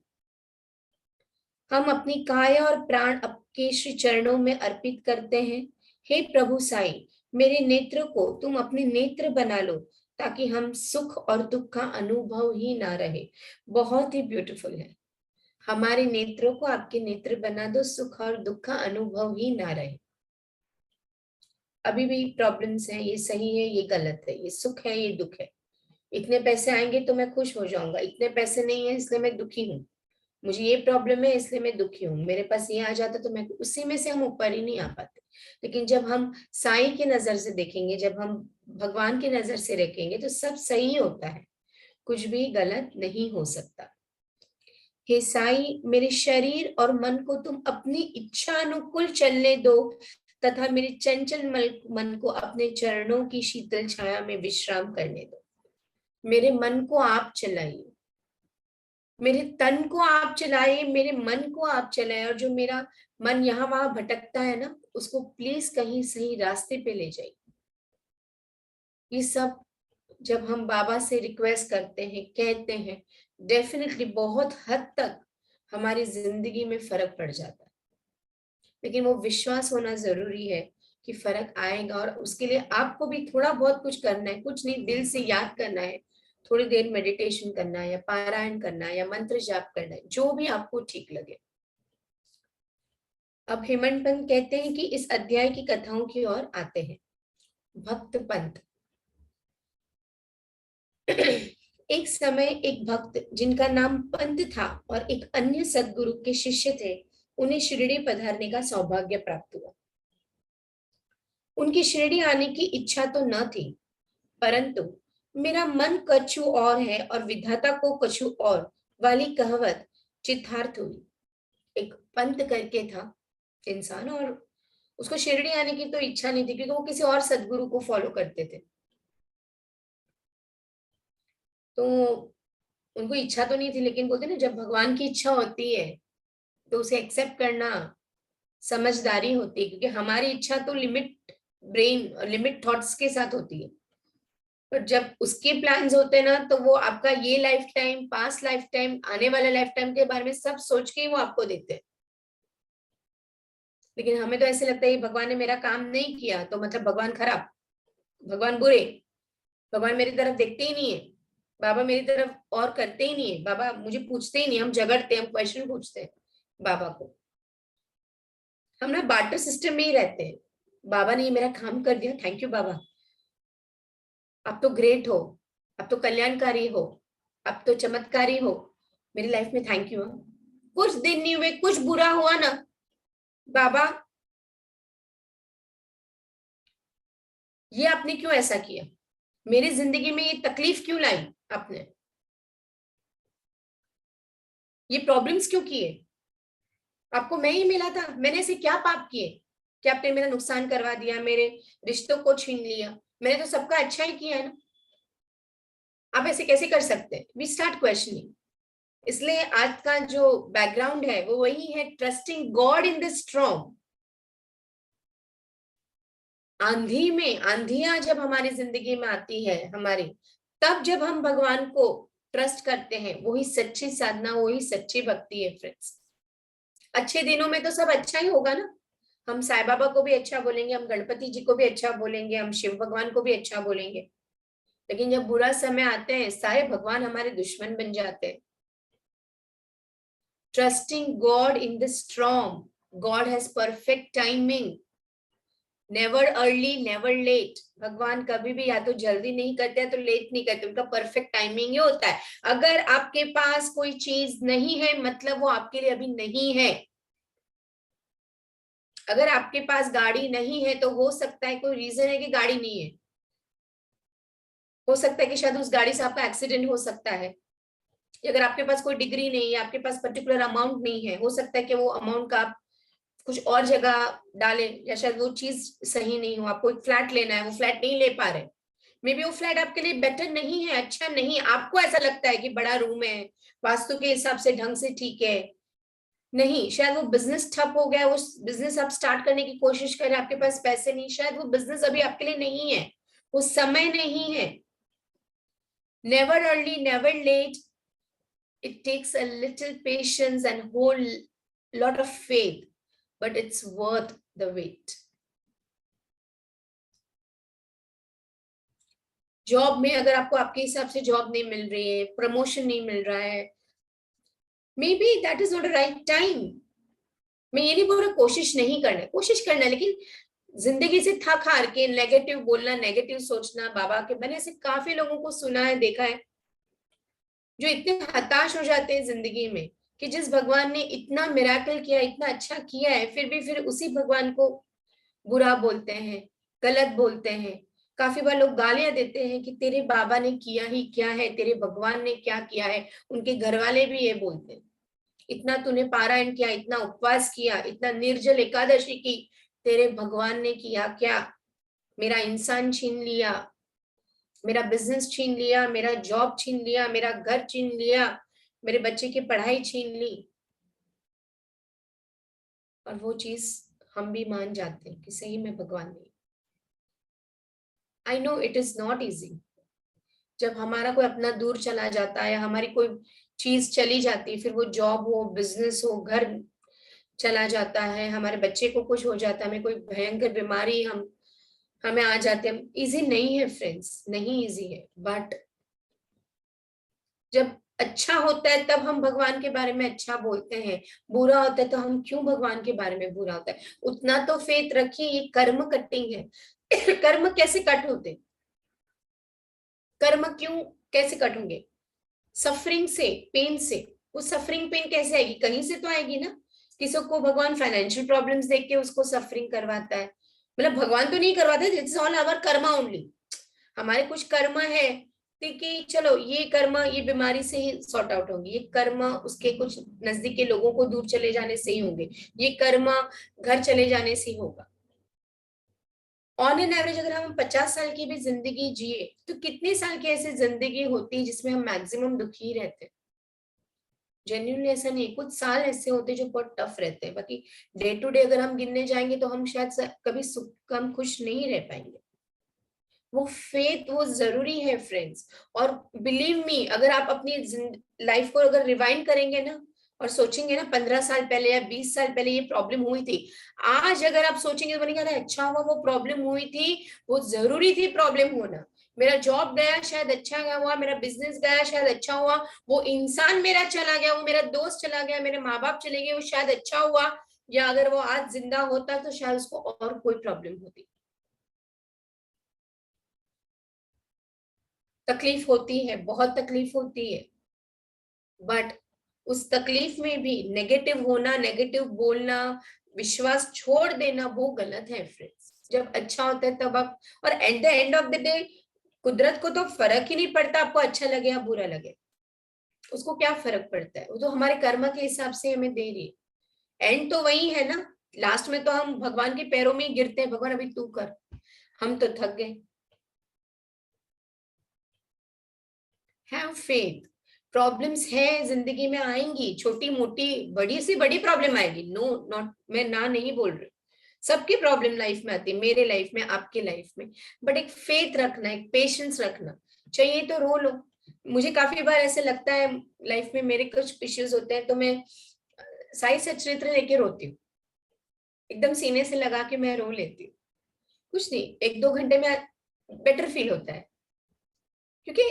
हम अपनी काया और प्राण आपके श्री चरणों में अर्पित करते हैं। हे प्रभु साई, मेरे नेत्र को तुम अपने नेत्र बना लो, ताकि हम सुख और दुख का अनुभव ही ना रहे। बहुत ही ब्यूटीफुल है। हमारे नेत्रों को आपके नेत्र बना दो, सुख और दुख का अनुभव ही ना रहे। अभी भी प्रॉब्लम्स हैं, ये सही है, ये गलत है, ये सुख है, ये दुख है। इतने पैसे आएंगे तो मैं खुश हो जाऊंगा, इतने पैसे नहीं है इसलिए मैं दुखी हूँ। मुझे ये प्रॉब्लम है इसलिए मैं दुखी हूँ, मेरे पास ये आ जाता तो मैं, उसी में से हम ऊपर ही नहीं आ पाते। लेकिन जब हम साईं की नजर से देखेंगे, जब हम भगवान की नजर से देखेंगे, तो सब सही होता है, कुछ भी गलत नहीं हो सकता। हे साईं, मेरे शरीर और मन को तुम अपनी इच्छा अनुकूल चलने दो, तथा मेरे चंचल मन को अपने चरणों की शीतल छाया में विश्राम करने दो। मेरे मन को आप चलाइए, मेरे तन को आप चलाए, मेरे मन को आप चलाए, और जो मेरा मन यहाँ वहां भटकता है ना, उसको प्लीज कहीं सही रास्ते पे ले जाइए। ये सब जब हम बाबा से रिक्वेस्ट करते हैं, कहते हैं, डेफिनेटली बहुत हद तक हमारी जिंदगी में फर्क पड़ जाता है। लेकिन वो विश्वास होना जरूरी है कि फर्क आएगा, और उसके लिए आपको भी थोड़ा बहुत कुछ करना है। कुछ नहीं, दिल से याद करना है, थोड़ी देर मेडिटेशन करना है, या पारायण करना है, या मंत्र जाप करना है, जो भी आपको ठीक लगे। अब हेमंत पंत कहते हैं कि इस अध्याय की कथाओं की ओर आते हैं। भक्त पंत। एक समय एक भक्त जिनका नाम पंत था और एक अन्य सदगुरु के शिष्य थे, उन्हें शिरडी पधारने का सौभाग्य प्राप्त हुआ। उनकी शिरडी आने की इच्छा तो न थी, परंतु मेरा मन कछु और है और विधाता को कछु और वाली कहावत चितार्थ हुई। एक पंत करके था इंसान, और उसको शिरडी आने की तो इच्छा नहीं थी, क्योंकि वो किसी और सदगुरु को फॉलो करते थे। तो उनको इच्छा तो नहीं थी, लेकिन बोलते ना, जब भगवान की इच्छा होती है तो उसे एक्सेप्ट करना समझदारी होती है, क्योंकि हमारी इच्छा तो लिमिट ब्रेन लिमिट थॉट्स के साथ होती है। पर जब उसके प्लान्स होते हैं ना, तो वो आपका ये life time, past life time, आने वाले लाइफ टाइम के बारे में सब सोच के ही वो आपको देते हैं। लेकिन हमें तो ऐसे लगता है भगवान ने मेरा काम नहीं किया तो मतलब भगवान खराब, भगवान बुरे, भगवान मेरी तरफ देखते ही नहीं है, बाबा मेरी तरफ और करते ही नहीं है, बाबा मुझे पूछते ही नहीं। हम झगड़ते, हम क्वेश्चन पूछते हैं बाबा को। हम ना बार्टर सिस्टम में ही रहते हैं। बाबा ने ये मेरा काम कर दिया, थैंक यू बाबा, आप तो ग्रेट हो, आप तो कल्याणकारी हो, आप तो चमत्कारी हो मेरी लाइफ में, थैंक यू। कुछ दिन नहीं हुए, कुछ बुरा हुआ ना, बाबा ये आपने क्यों ऐसा किया, मेरी जिंदगी में ये तकलीफ क्यों लाई आपने, ये प्रॉब्लम्स क्यों किए, आपको मैं ही मिला था, मैंने ऐसे क्या पाप किए कि आपने मेरा नुकसान करवा दिया, मेरे रिश्तों को छीन लिया, मैंने तो सबका अच्छा ही किया है ना, आप ऐसे कैसे कर सकते हैं। We start questioning. इसलिए आज का जो बैकग्राउंड है वो वही है, trusting God in the strong. आंधी में, आंधियां जब हमारी जिंदगी में आती है हमारी, तब जब हम भगवान को ट्रस्ट करते हैं, वही सच्ची साधना, वही सच्ची भक्ति है फ्रेंड्स। अच्छे दिनों में तो सब अच्छा ही होगा ना, हम साईं बाबा को भी अच्छा बोलेंगे, हम गणपति जी को भी अच्छा बोलेंगे, हम शिव भगवान को भी अच्छा बोलेंगे। लेकिन जब बुरा समय आते हैं, सारे भगवान हमारे दुश्मन बन जाते हैं। Trusting God in the strong, God has perfect timing, never early never late. भगवान कभी भी या तो जल्दी नहीं करते हैं तो लेट नहीं करते, उनका परफेक्ट टाइमिंग ही होता है। अगर आपके पास कोई चीज नहीं है मतलब वो आपके लिए अभी नहीं है। अगर आपके पास गाड़ी नहीं है तो हो सकता है कोई रीजन है कि गाड़ी नहीं है, हो सकता है कि शायद उस गाड़ी से आपका एक्सीडेंट हो सकता है। अगर आपके पास कोई डिग्री नहीं है, आपके पास पर्टिकुलर अमाउंट नहीं है, हो सकता है कि वो अमाउंट का आप कुछ और जगह डालें, या शायद वो चीज सही नहीं हो, आपको एक फ्लैट लेना है, वो फ्लैट नहीं ले पा रहे, मे बी वो फ्लैट आपके लिए बेटर नहीं है, अच्छा नहीं, आपको ऐसा लगता है कि बड़ा रूम है, वास्तु के हिसाब से ढंग से ठीक है, नहीं, शायद वो बिजनेस ठप हो गया, वो बिजनेस आप स्टार्ट करने की कोशिश करें, आपके पास पैसे नहीं, शायद वो बिजनेस अभी आपके लिए नहीं है, वो समय नहीं है। Never early never late, it takes a little patience and whole lot of faith, but it's worth the wait. Job में अगर आपको आपके हिसाब से जॉब नहीं मिल रही है, प्रमोशन नहीं मिल रहा है, may be that is not a right time. मैं ये नहीं बोल रहा कोशिश नहीं करना, कोशिश करना, लेकिन जिंदगी से थक हार के नेगेटिव बोलना, नेगेटिव सोचना, बाबा के, मैंने ऐसे काफी लोगों को सुना है, देखा है, जो इतने हताश हो जाते हैं जिंदगी में कि जिस भगवान ने इतना मिराकल किया, इतना अच्छा किया है, फिर भी फिर उसी भगवान को बुरा बोलते हैं, गलत बोलते हैं। काफी बार लोग गालियां देते हैं कि तेरे बाबा ने किया ही क्या है, तेरे भगवान ने क्या किया है, उनके घर वाले भी ये बोलते हैं, इतना तूने पारायण किया, इतना उपवास किया, इतना निर्जल एकादशी की, तेरे भगवान ने किया क्या, मेरा इंसान छीन लिया, मेरा बिजनेस छीन लिया, मेरा जॉब छीन लिया, मेरा घर छीन लिया, मेरे बच्चे की पढ़ाई छीन ली। और वो चीज हम भी मान जाते हैं कि सही में भगवान ने। I know it is not easy, जब हमारा कोई अपना दूर चला जाता है, हमारी कोई चीज चली जाती है, फिर वो जॉब हो, बिजनेस हो, घर चला जाता है, हमारे बच्चे को कुछ हो जाता है, हमें कोई भयंकर बीमारी हम हमें आ जाते हैं, इजी नहीं है फ्रेंड्स, नहीं इजी है। बट जब अच्छा होता है तब हम भगवान के बारे में अच्छा बोलते हैं, बुरा होता है तो हम क्यों भगवान के बारे में बुरा होता है। उतना तो फेथ रखिए, ये कर्म कटिंग है। कर्म कैसे कट होते, कर्म क्यों, कैसे कट होंगे, सफरिंग से, पेन से। वो सफरिंग पेन कैसे आएगी, कहीं से तो आएगी ना। किसी को भगवान फाइनेंशियल प्रॉब्लम्स देख के उसको सफरिंग करवाता है, मतलब भगवान तो नहीं करवाते, it's all our karma only. हमारे कुछ कर्म है कि चलो ये कर्म ये बीमारी से ही सॉर्ट आउट होंगे, ये कर्म उसके कुछ नजदीक के लोगों को दूर चले जाने से ही होंगे, ये कर्म घर चले जाने से ही होगा। ऑन एन एवरेज अगर हम 50 साल की भी जिंदगी जिए तो कितने साल की ऐसी जिंदगी होती है जिसमें हम मैक्सिमम दुखी रहते हैं, जेन्युइनली ऐसा नहीं, कुछ साल ऐसे होते हैं जो बहुत टफ रहते हैं, बाकी डे टू डे अगर हम गिनने जाएंगे तो हम शायद कभी कम खुश नहीं रह पाएंगे। वो फेथ वो जरूरी है फ्रेंड्स। और बिलीव मी, अगर आप अपनी लाइफ को अगर रिवाइंड करेंगे ना और सोचेंगे ना 15 साल पहले या 20 साल पहले ये प्रॉब्लम हुई थी, आज अगर आप सोचेंगे तो बनेगा अच्छा हुआ वो प्रॉब्लम हुई थी, वो जरूरी थी प्रॉब्लम होना। मेरा जॉब गया शायद अच्छा हुआ, मेरा बिजनेस गया शायद अच्छा हुआ, वो इंसान मेरा चला गया, वो मेरा दोस्त चला गया, मेरे माँ बाप चले गए, वो शायद अच्छा हुआ। या अगर वो आज जिंदा होता तो शायद उसको और कोई प्रॉब्लम होती। तकलीफ होती है, बहुत तकलीफ होती है, बट उस तकलीफ में भी नेगेटिव होना, नेगेटिव बोलना, विश्वास छोड़ देना वो गलत है फ्रेंड्स। जब अच्छा होता है तब आप, और at the end of the day कुदरत को तो फर्क ही नहीं पड़ता आपको अच्छा लगे या बुरा लगे। उसको क्या फर्क पड़ता है, वो तो हमारे कर्म के हिसाब से हमें दे रही है। एंड तो वही है ना, लास्ट में तो हम भगवान के पैरों में ही गिरते हैं, भगवान अभी तू कर, हम तो थक गए। Have faith. प्रॉब्लम्स है जिंदगी में, आएंगी, छोटी मोटी बड़ी से बड़ी प्रॉब्लम आएगी, नो नॉट, मैं ना नहीं बोल रही, सबकी प्रॉब्लम लाइफ में आती है, मेरे लाइफ में, आपके लाइफ में। बट एक फेथ रखना, एक पेशेंस रखना चाहिए, तो रो लो। मुझे काफी बार ऐसे लगता है लाइफ में मेरे कुछ इश्यूज होते हैं तो मैं साई सचरित्र लेके रोती हूँ, एकदम सीने से लगा के मैं रो लेती हूँ। कुछ नहीं, 1-2 घंटे में बेटर फील होता है, क्योंकि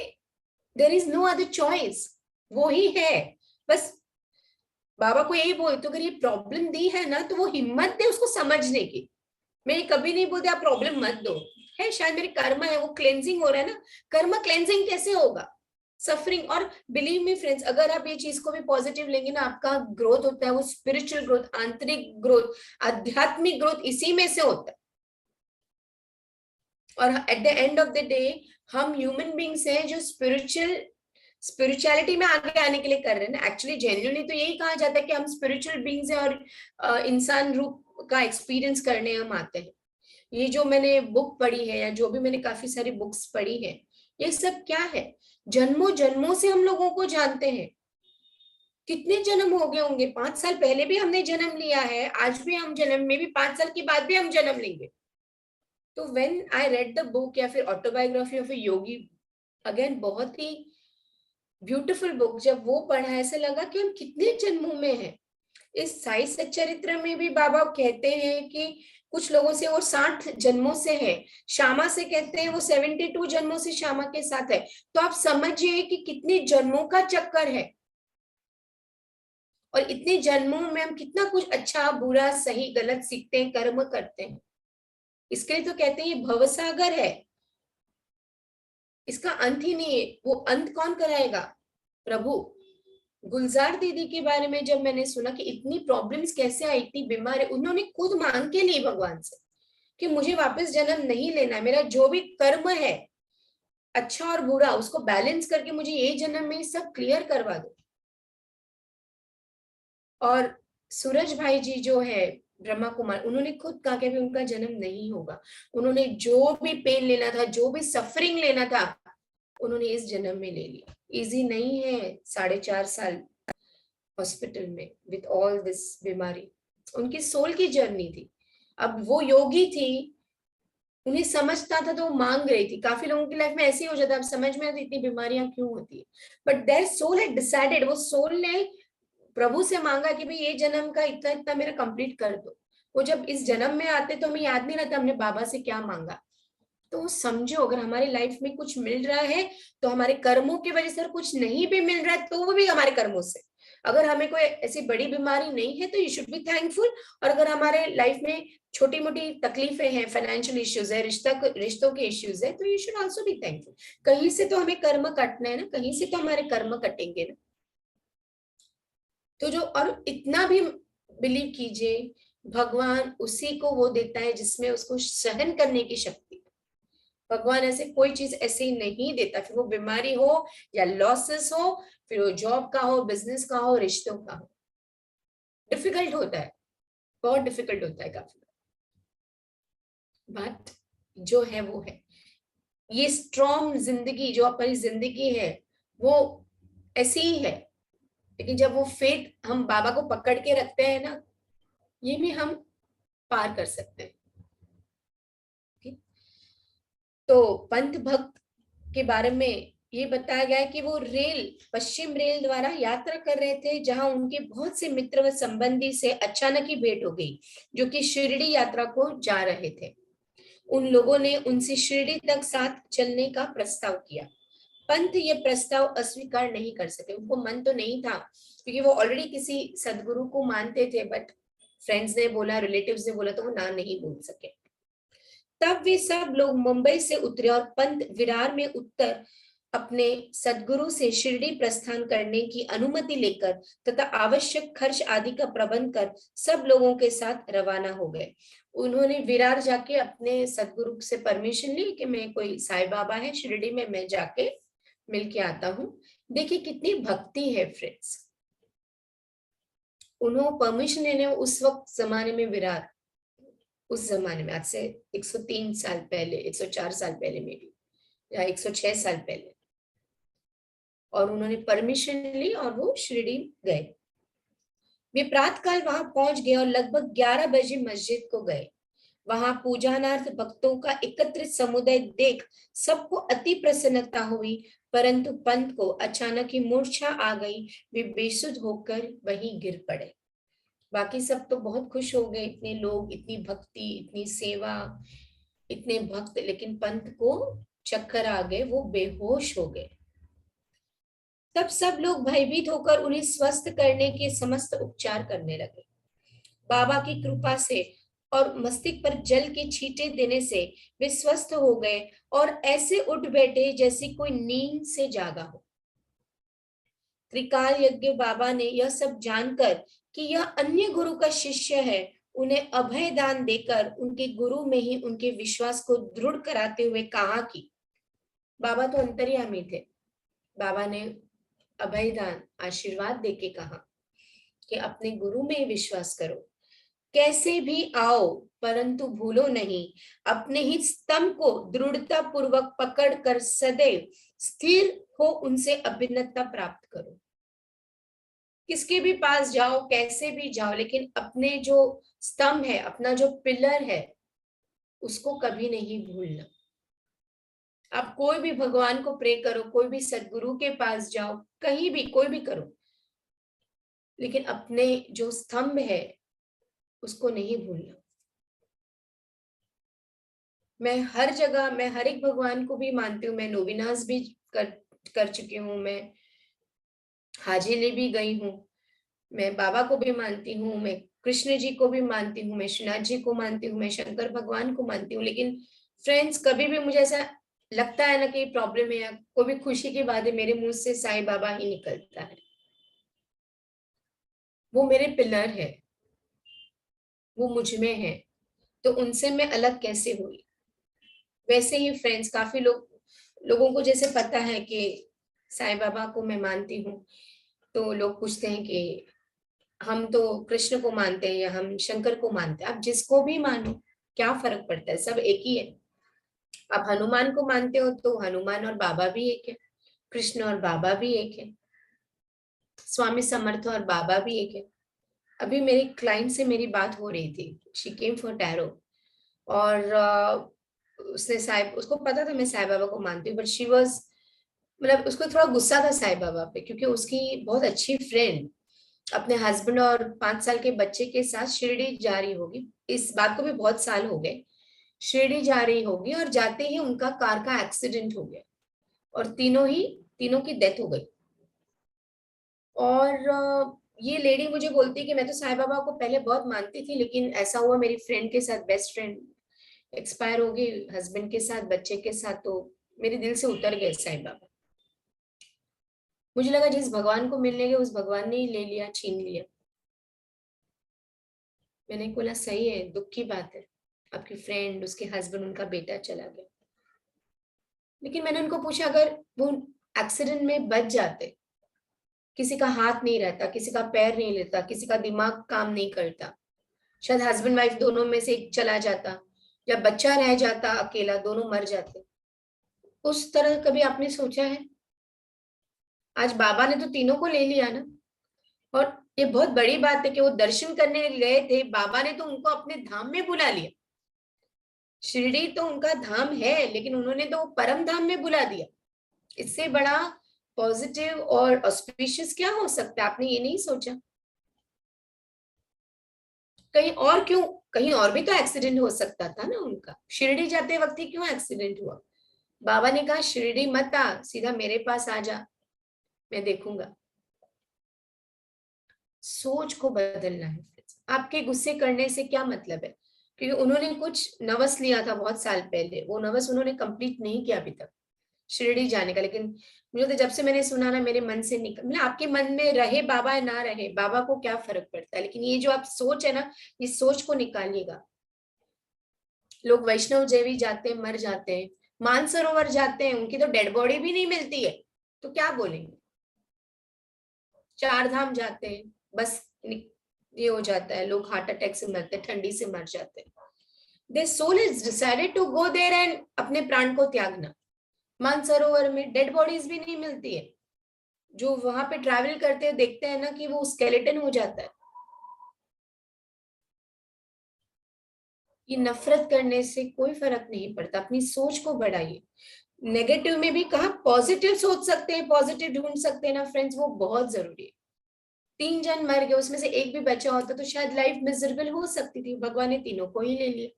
there is no other choice, वो ही है बस। बाबा को यही बोलते, अगर ये प्रॉब्लम दी है ना तो वो हिम्मत दे उसको समझने की। मैं ये कभी नहीं बोलती आप प्रॉब्लम मत दो, है शायद मेरे कर्म है, वो क्लेंजिंग हो रहा है ना। कर्म क्लेंजिंग कैसे होगा? सफरिंग। और बिलीव मी फ्रेंड्स, अगर आप ये चीज को भी पॉजिटिव लेंगे ना, आपका ग्रोथ होता है वो स्पिरिचुअल ग्रोथ, आंतरिक ग्रोथ, आध्यात्मिक ग्रोथ इसी में से होता है। और at the end of the day हम ह्यूमन बींग्स हैं जो स्पिरिचुअलिटी में आगे आने के लिए कर रहे हैं ना। एक्चुअली जेन्युइनली तो यही कहा जाता है कि हम स्पिरिचुअल बींग्स हैं और इंसान रूप का एक्सपीरियंस करने हम आते हैं। ये जो मैंने बुक पढ़ी है या जो भी मैंने काफी सारी बुक्स पढ़ी है, ये सब क्या है, जन्मों जन्मों से हम लोगों को जानते हैं। कितने जन्म हो गए होंगे, 5 साल पहले भी हमने जन्म लिया है, आज भी हम जन्म में भी 5 साल के बाद भी हम जन्म लेंगे। तो when I read the book या फिर autobiography of A Yogi, again बहुत ही ब्यूटीफुल बुक, जब वो पढ़ा ऐसे लगा कि हम कितने जन्मों में हैं। इस साई सच्चरित्र में भी बाबा कहते हैं कि कुछ लोगों से वो 60 जन्मों से है, श्यामा से कहते हैं वो 72 जन्मों से श्यामा के साथ है। तो आप समझिए कि कितने जन्मों का चक्कर है, और इतने जन्मों में हम कितना कुछ अच्छा बुरा सही गलत सीखते हैं, कर्म करते हैं। इसके लिए तो कहते हैं ये भवसागर है, इसका अंत ही नहीं है। वो अंत कौन कराएगा? प्रभु। गुलजार दीदी के बारे में जब मैंने सुना कि इतनी प्रॉब्लम्स कैसे आई, इतनी बीमार है, उन्होंने खुद मांग के ली भगवान से कि मुझे वापस जन्म नहीं लेना, मेरा जो भी कर्म है अच्छा और बुरा उसको बैलेंस करके मुझे ये जन्म में सब क्लियर करवा दो। और सूरज भाई जी जो है ब्रह्मा कुमार, उन्होंने खुद कहा कि अभी उनका जन्म नहीं होगा। उन्होंने जो भी पेन लेना था, जो भी सफरिंग लेना था, उन्होंने इस जन्म में ले लिया। इजी नहीं है 4.5 साल हॉस्पिटल में विद ऑल दिस बीमारी, उनकी सोल की जर्नी थी। अब वो योगी थी, उन्हें समझता था तो वो मांग रही थी। काफी लोगों की लाइफ में ऐसे ही हो जाता है, अब समझ में आती इतनी बीमारियां क्यों होती है, but their soul had decided, वो सोल ने प्रभु से मांगा कि भाई ये जन्म का इतना इतना मेरा कंप्लीट कर दो। वो जब इस जन्म में आते तो हमें याद नहीं रहता हमने बाबा से क्या मांगा। तो समझो, अगर हमारी लाइफ में कुछ मिल रहा है तो हमारे कर्मों की वजह से, कुछ नहीं भी मिल रहा है तो वो भी हमारे कर्मों से। अगर हमें कोई ऐसी बड़ी बीमारी नहीं है तो यू शुड बी थैंकफुल। और अगर हमारे लाइफ में छोटी मोटी तकलीफें हैं, फाइनेंशियल इश्यूज है, रिश्तों के इश्यूज है, तो you should also be thankful. कहीं से तो हमें कर्म कटना है ना, कहीं से तो हमारे कर्म कटेंगे ना। तो जो, और इतना भी बिलीव कीजिए, भगवान उसी को वो देता है जिसमें उसको सहन करने की शक्ति। भगवान ऐसे कोई चीज ऐसे ही नहीं देता, फिर वो बीमारी हो या लॉसेस हो, फिर वो जॉब का हो, बिजनेस का हो, रिश्तों का हो। डिफिकल्ट होता है, बहुत डिफिकल्ट होता है काफी, बात जो है वो है। ये स्ट्रॉन्ग जिंदगी जो हमारी जिंदगी है वो ऐसी ही है। लेकिन जब वो फेथ हम बाबा को पकड़ के रखते हैं ना, ये भी हम पार कर सकते हैं। ठीक? तो पंथ भक्त के बारे में ये बताया गया है कि वो पश्चिम रेल द्वारा यात्रा कर रहे थे, जहां उनके बहुत से मित्र व संबंधी से अचानक ही भेंट हो गई, जो कि शिरडी यात्रा को जा रहे थे। उन लोगों ने उनसे शिरडी तक साथ चलने का प्रस्ताव किया। पंत ये प्रस्ताव अस्वीकार नहीं कर सके, उनको मन तो नहीं था, क्योंकि वो ऑलरेडी किसी सदगुरु को मानते थे, बट फ्रेंड्स ने बोला, रिलेटिव्स ने बोला, तो वो ना नहीं बोल सके। तब वे सब लोग मुंबई से उतरे और पंत विरार में उत्तर अपने सदगुरु से शिरडी प्रस्थान करने की अनुमति लेकर तथा आवश्यक खर्च आदि का प्रबंध कर सब लोगों के साथ रवाना हो गए। उन्होंने विरार जाके अपने सदगुरु से परमिशन ली कि मैं कोई साईं बाबा है शिरडी में, मैं जाके मिल के आता हूँ। देखिए कितनी भक्ति है फ्रेंड्स। उन्होंने परमिशन लेने उस वक्त जमाने में विरार, उस जमाने में आज से 103 साल पहले, 104 साल पहले में भी, या 106 साल पहले, और उन्होंने परमिशन ली और वो शिरडी गए। वे प्रातःकाल वहां पहुंच गए और लगभग 11 बजे मस्जिद को गए। वहां पूजनार्थ भक्तों का एकत्रित समुदाय देख सबको अति प्रसन्नता हुई, परंतु पंत को अचानक ही मूर्छा आ गई। वे बेसुध होकर वहीं गिर पड़े। बाकी सब तो बहुत खुश हो गए, इतने लोग, इतनी भक्ति, इतनी सेवा, इतने भक्त, लेकिन पंत को चक्कर आ गए, वो बेहोश हो गए। तब सब लोग भयभीत होकर उन्हें स्वस्थ करने के समस्त उपचार करने लगे। बाबा की कृपा से और मस्तिष्क पर जल के छींटे देने से वे स्वस्थ हो गए और ऐसे उठ बैठे जैसे कोई नींद से जागा हो। त्रिकाल यज्ञ बाबा ने यह सब जानकर कि यह अन्य गुरु का शिष्य है, उन्हें अभय दान देकर उनके गुरु में ही उनके विश्वास को दृढ़ कराते हुए कहा कि बाबा तो अंतर्यामी थे। बाबा ने अभय दान, आशीर्वाद देके कहा कि अपने गुरु में विश्वास करो, कैसे भी आओ, परंतु भूलो नहीं, अपने ही स्तंभ को दृढ़ता पूर्वक पकड़कर सदैव स्थिर हो उनसे अभिन्नता प्राप्त करो। किसके भी पास जाओ, कैसे भी जाओ, लेकिन अपने जो स्तंभ है, अपना जो पिलर है, उसको कभी नहीं भूलना। आप कोई भी भगवान को प्रे करो, कोई भी सदगुरु के पास जाओ, कहीं भी कोई भी करो, लेकिन अपने जो स्तंभ है उसको नहीं भूलना। मैं हर जगह, मैं हर एक भगवान को भी मानती हूँ, मैं नोविनास भी कर चुकी हूँ, मैं हाजिले भी गई हूँ, मैं बाबा को भी मानती हूँ, मैं कृष्ण जी को भी मानती हूँ, मैं श्रीनाथ जी को मानती हूँ, मैं शंकर भगवान को मानती हूँ। लेकिन फ्रेंड्स, कभी भी मुझे ऐसा लगता है ना कि प्रॉब्लम है या कोई भी खुशी की बात है, मेरे मुंह से साईं बाबा ही निकलता है। वो मेरे पिलर है, वो मुझ में है, तो उनसे मैं अलग कैसे हुई। वैसे ही फ्रेंड्स, काफी लोगों को जैसे पता है कि साईं बाबा को मैं मानती हूँ, तो लोग पूछते हैं कि हम तो कृष्ण को मानते हैं या हम शंकर को मानते हैं। आप जिसको भी मानो, क्या फर्क पड़ता है, सब एक ही है। आप हनुमान को मानते हो तो हनुमान और बाबा भी एक है, कृष्ण और बाबा भी एक है, स्वामी समर्थ और बाबा भी एक है। अभी मेरी क्लाइंट से मेरी बात हो रही थी, शी केम फॉर टैरो, और उसने साईं, उसको पता था मैं साईं बाबा को मानती हूँ, बट शी वाज, मतलब उसको थोड़ा गुस्सा था साईं बाबा पे, क्योंकि उसकी बहुत अच्छी फ्रेंड अपने हस्बैंड और 5 साल के बच्चे के साथ शिरडी जा रही होगी। इस बात को भी बहुत साल हो गए। शिरडी जा रही होगी और जाते ही उनका कार का एक्सीडेंट हो गया और तीनों की डेथ हो गई। और ये लेडी मुझे बोलती है कि मैं तो साईं बाबा को पहले बहुत मानती थी, लेकिन ऐसा हुआ मेरी फ्रेंड के साथ, बेस्ट फ्रेंड एक्सपायर हो गई, हस्बैंड के साथ, बच्चे के साथ, तो मेरे दिल से उतर गए साईं बाबा। मुझे लगा जिस भगवान को मिलने गए उस भगवान ने ही ले लिया, छीन लिया। मैंने बोला सही है, दुख की बात है, आपकी फ्रेंड, उसके हस्बैंड, उनका बेटा चला गया। लेकिन मैंने उनको पूछा, अगर वो एक्सीडेंट में बच जाते, किसी का हाथ नहीं रहता, किसी का पैर नहीं लेता, किसी का दिमाग काम नहीं करता, शायद हस्बैंड वाइफ दोनों में से एक चला जाता, या बच्चा रह जाता अकेला, दोनों मर जाते, उस तरह कभी आपने सोचा है? आज बाबा ने तो तीनों को ले लिया ना, और ये बहुत बड़ी बात है कि वो दर्शन करने गए थे, बाबा ने तो उनको अपने धाम में बुला लिया। शिरडी तो उनका धाम है, लेकिन उन्होंने तो परम धाम में बुला दिया। इससे बड़ा पॉजिटिव और ऑस्पिशियस क्या हो सकता है? आपने ये नहीं सोचा? कहीं और क्यों, कहीं और भी तो एक्सीडेंट हो सकता था ना उनका। शिरडी जाते वक्त ही क्यों एक्सीडेंट हुआ? बाबा ने कहा शिरडी मत आ, सीधा मेरे पास आ जा, मैं देखूंगा। सोच को बदलना है। आपके गुस्से करने से क्या मतलब है? क्योंकि उन्होंने कुछ नवस लिया था बहुत साल पहले, वो नवस उन्होंने कंप्लीट नहीं किया अभी तक शिरडी जाने का। लेकिन मुझे तो जब से मैंने सुना ना, मेरे मन से निकल, मतलब आपके मन में रहे बाबा या ना रहे, बाबा को क्या फर्क पड़ता है, लेकिन ये जो आप सोच है ना, इस सोच को निकालिएगा। लोग वैष्णव देवी जाते हैं, मर जाते हैं, मानसरोवर जाते हैं, उनकी तो डेड बॉडी भी नहीं मिलती है, तो क्या बोलेंगे? चार धाम जाते हैं, बस ये हो जाता है, लोग हार्ट अटैक से मरते हैं, ठंडी से मर जाते हैं। Their soul has decided to go there and अपने प्राण को त्यागना। मानसरोवर में डेड बॉडीज भी नहीं मिलती है, जो वहां पे ट्रैवल करते हैं देखते हैं ना कि वो स्केलेटन हो जाता है। ये नफरत करने से कोई फर्क नहीं पड़ता, अपनी सोच को बढ़ाइए। नेगेटिव में भी कहा पॉजिटिव सोच सकते हैं, पॉजिटिव ढूंढ सकते हैं ना फ्रेंड्स, वो बहुत जरूरी है। 3 जन मर गए, उसमें से एक भी बचा होता तो शायद लाइफ मिजरेबल हो सकती थी, भगवान ने तीनों को ही ले लिया।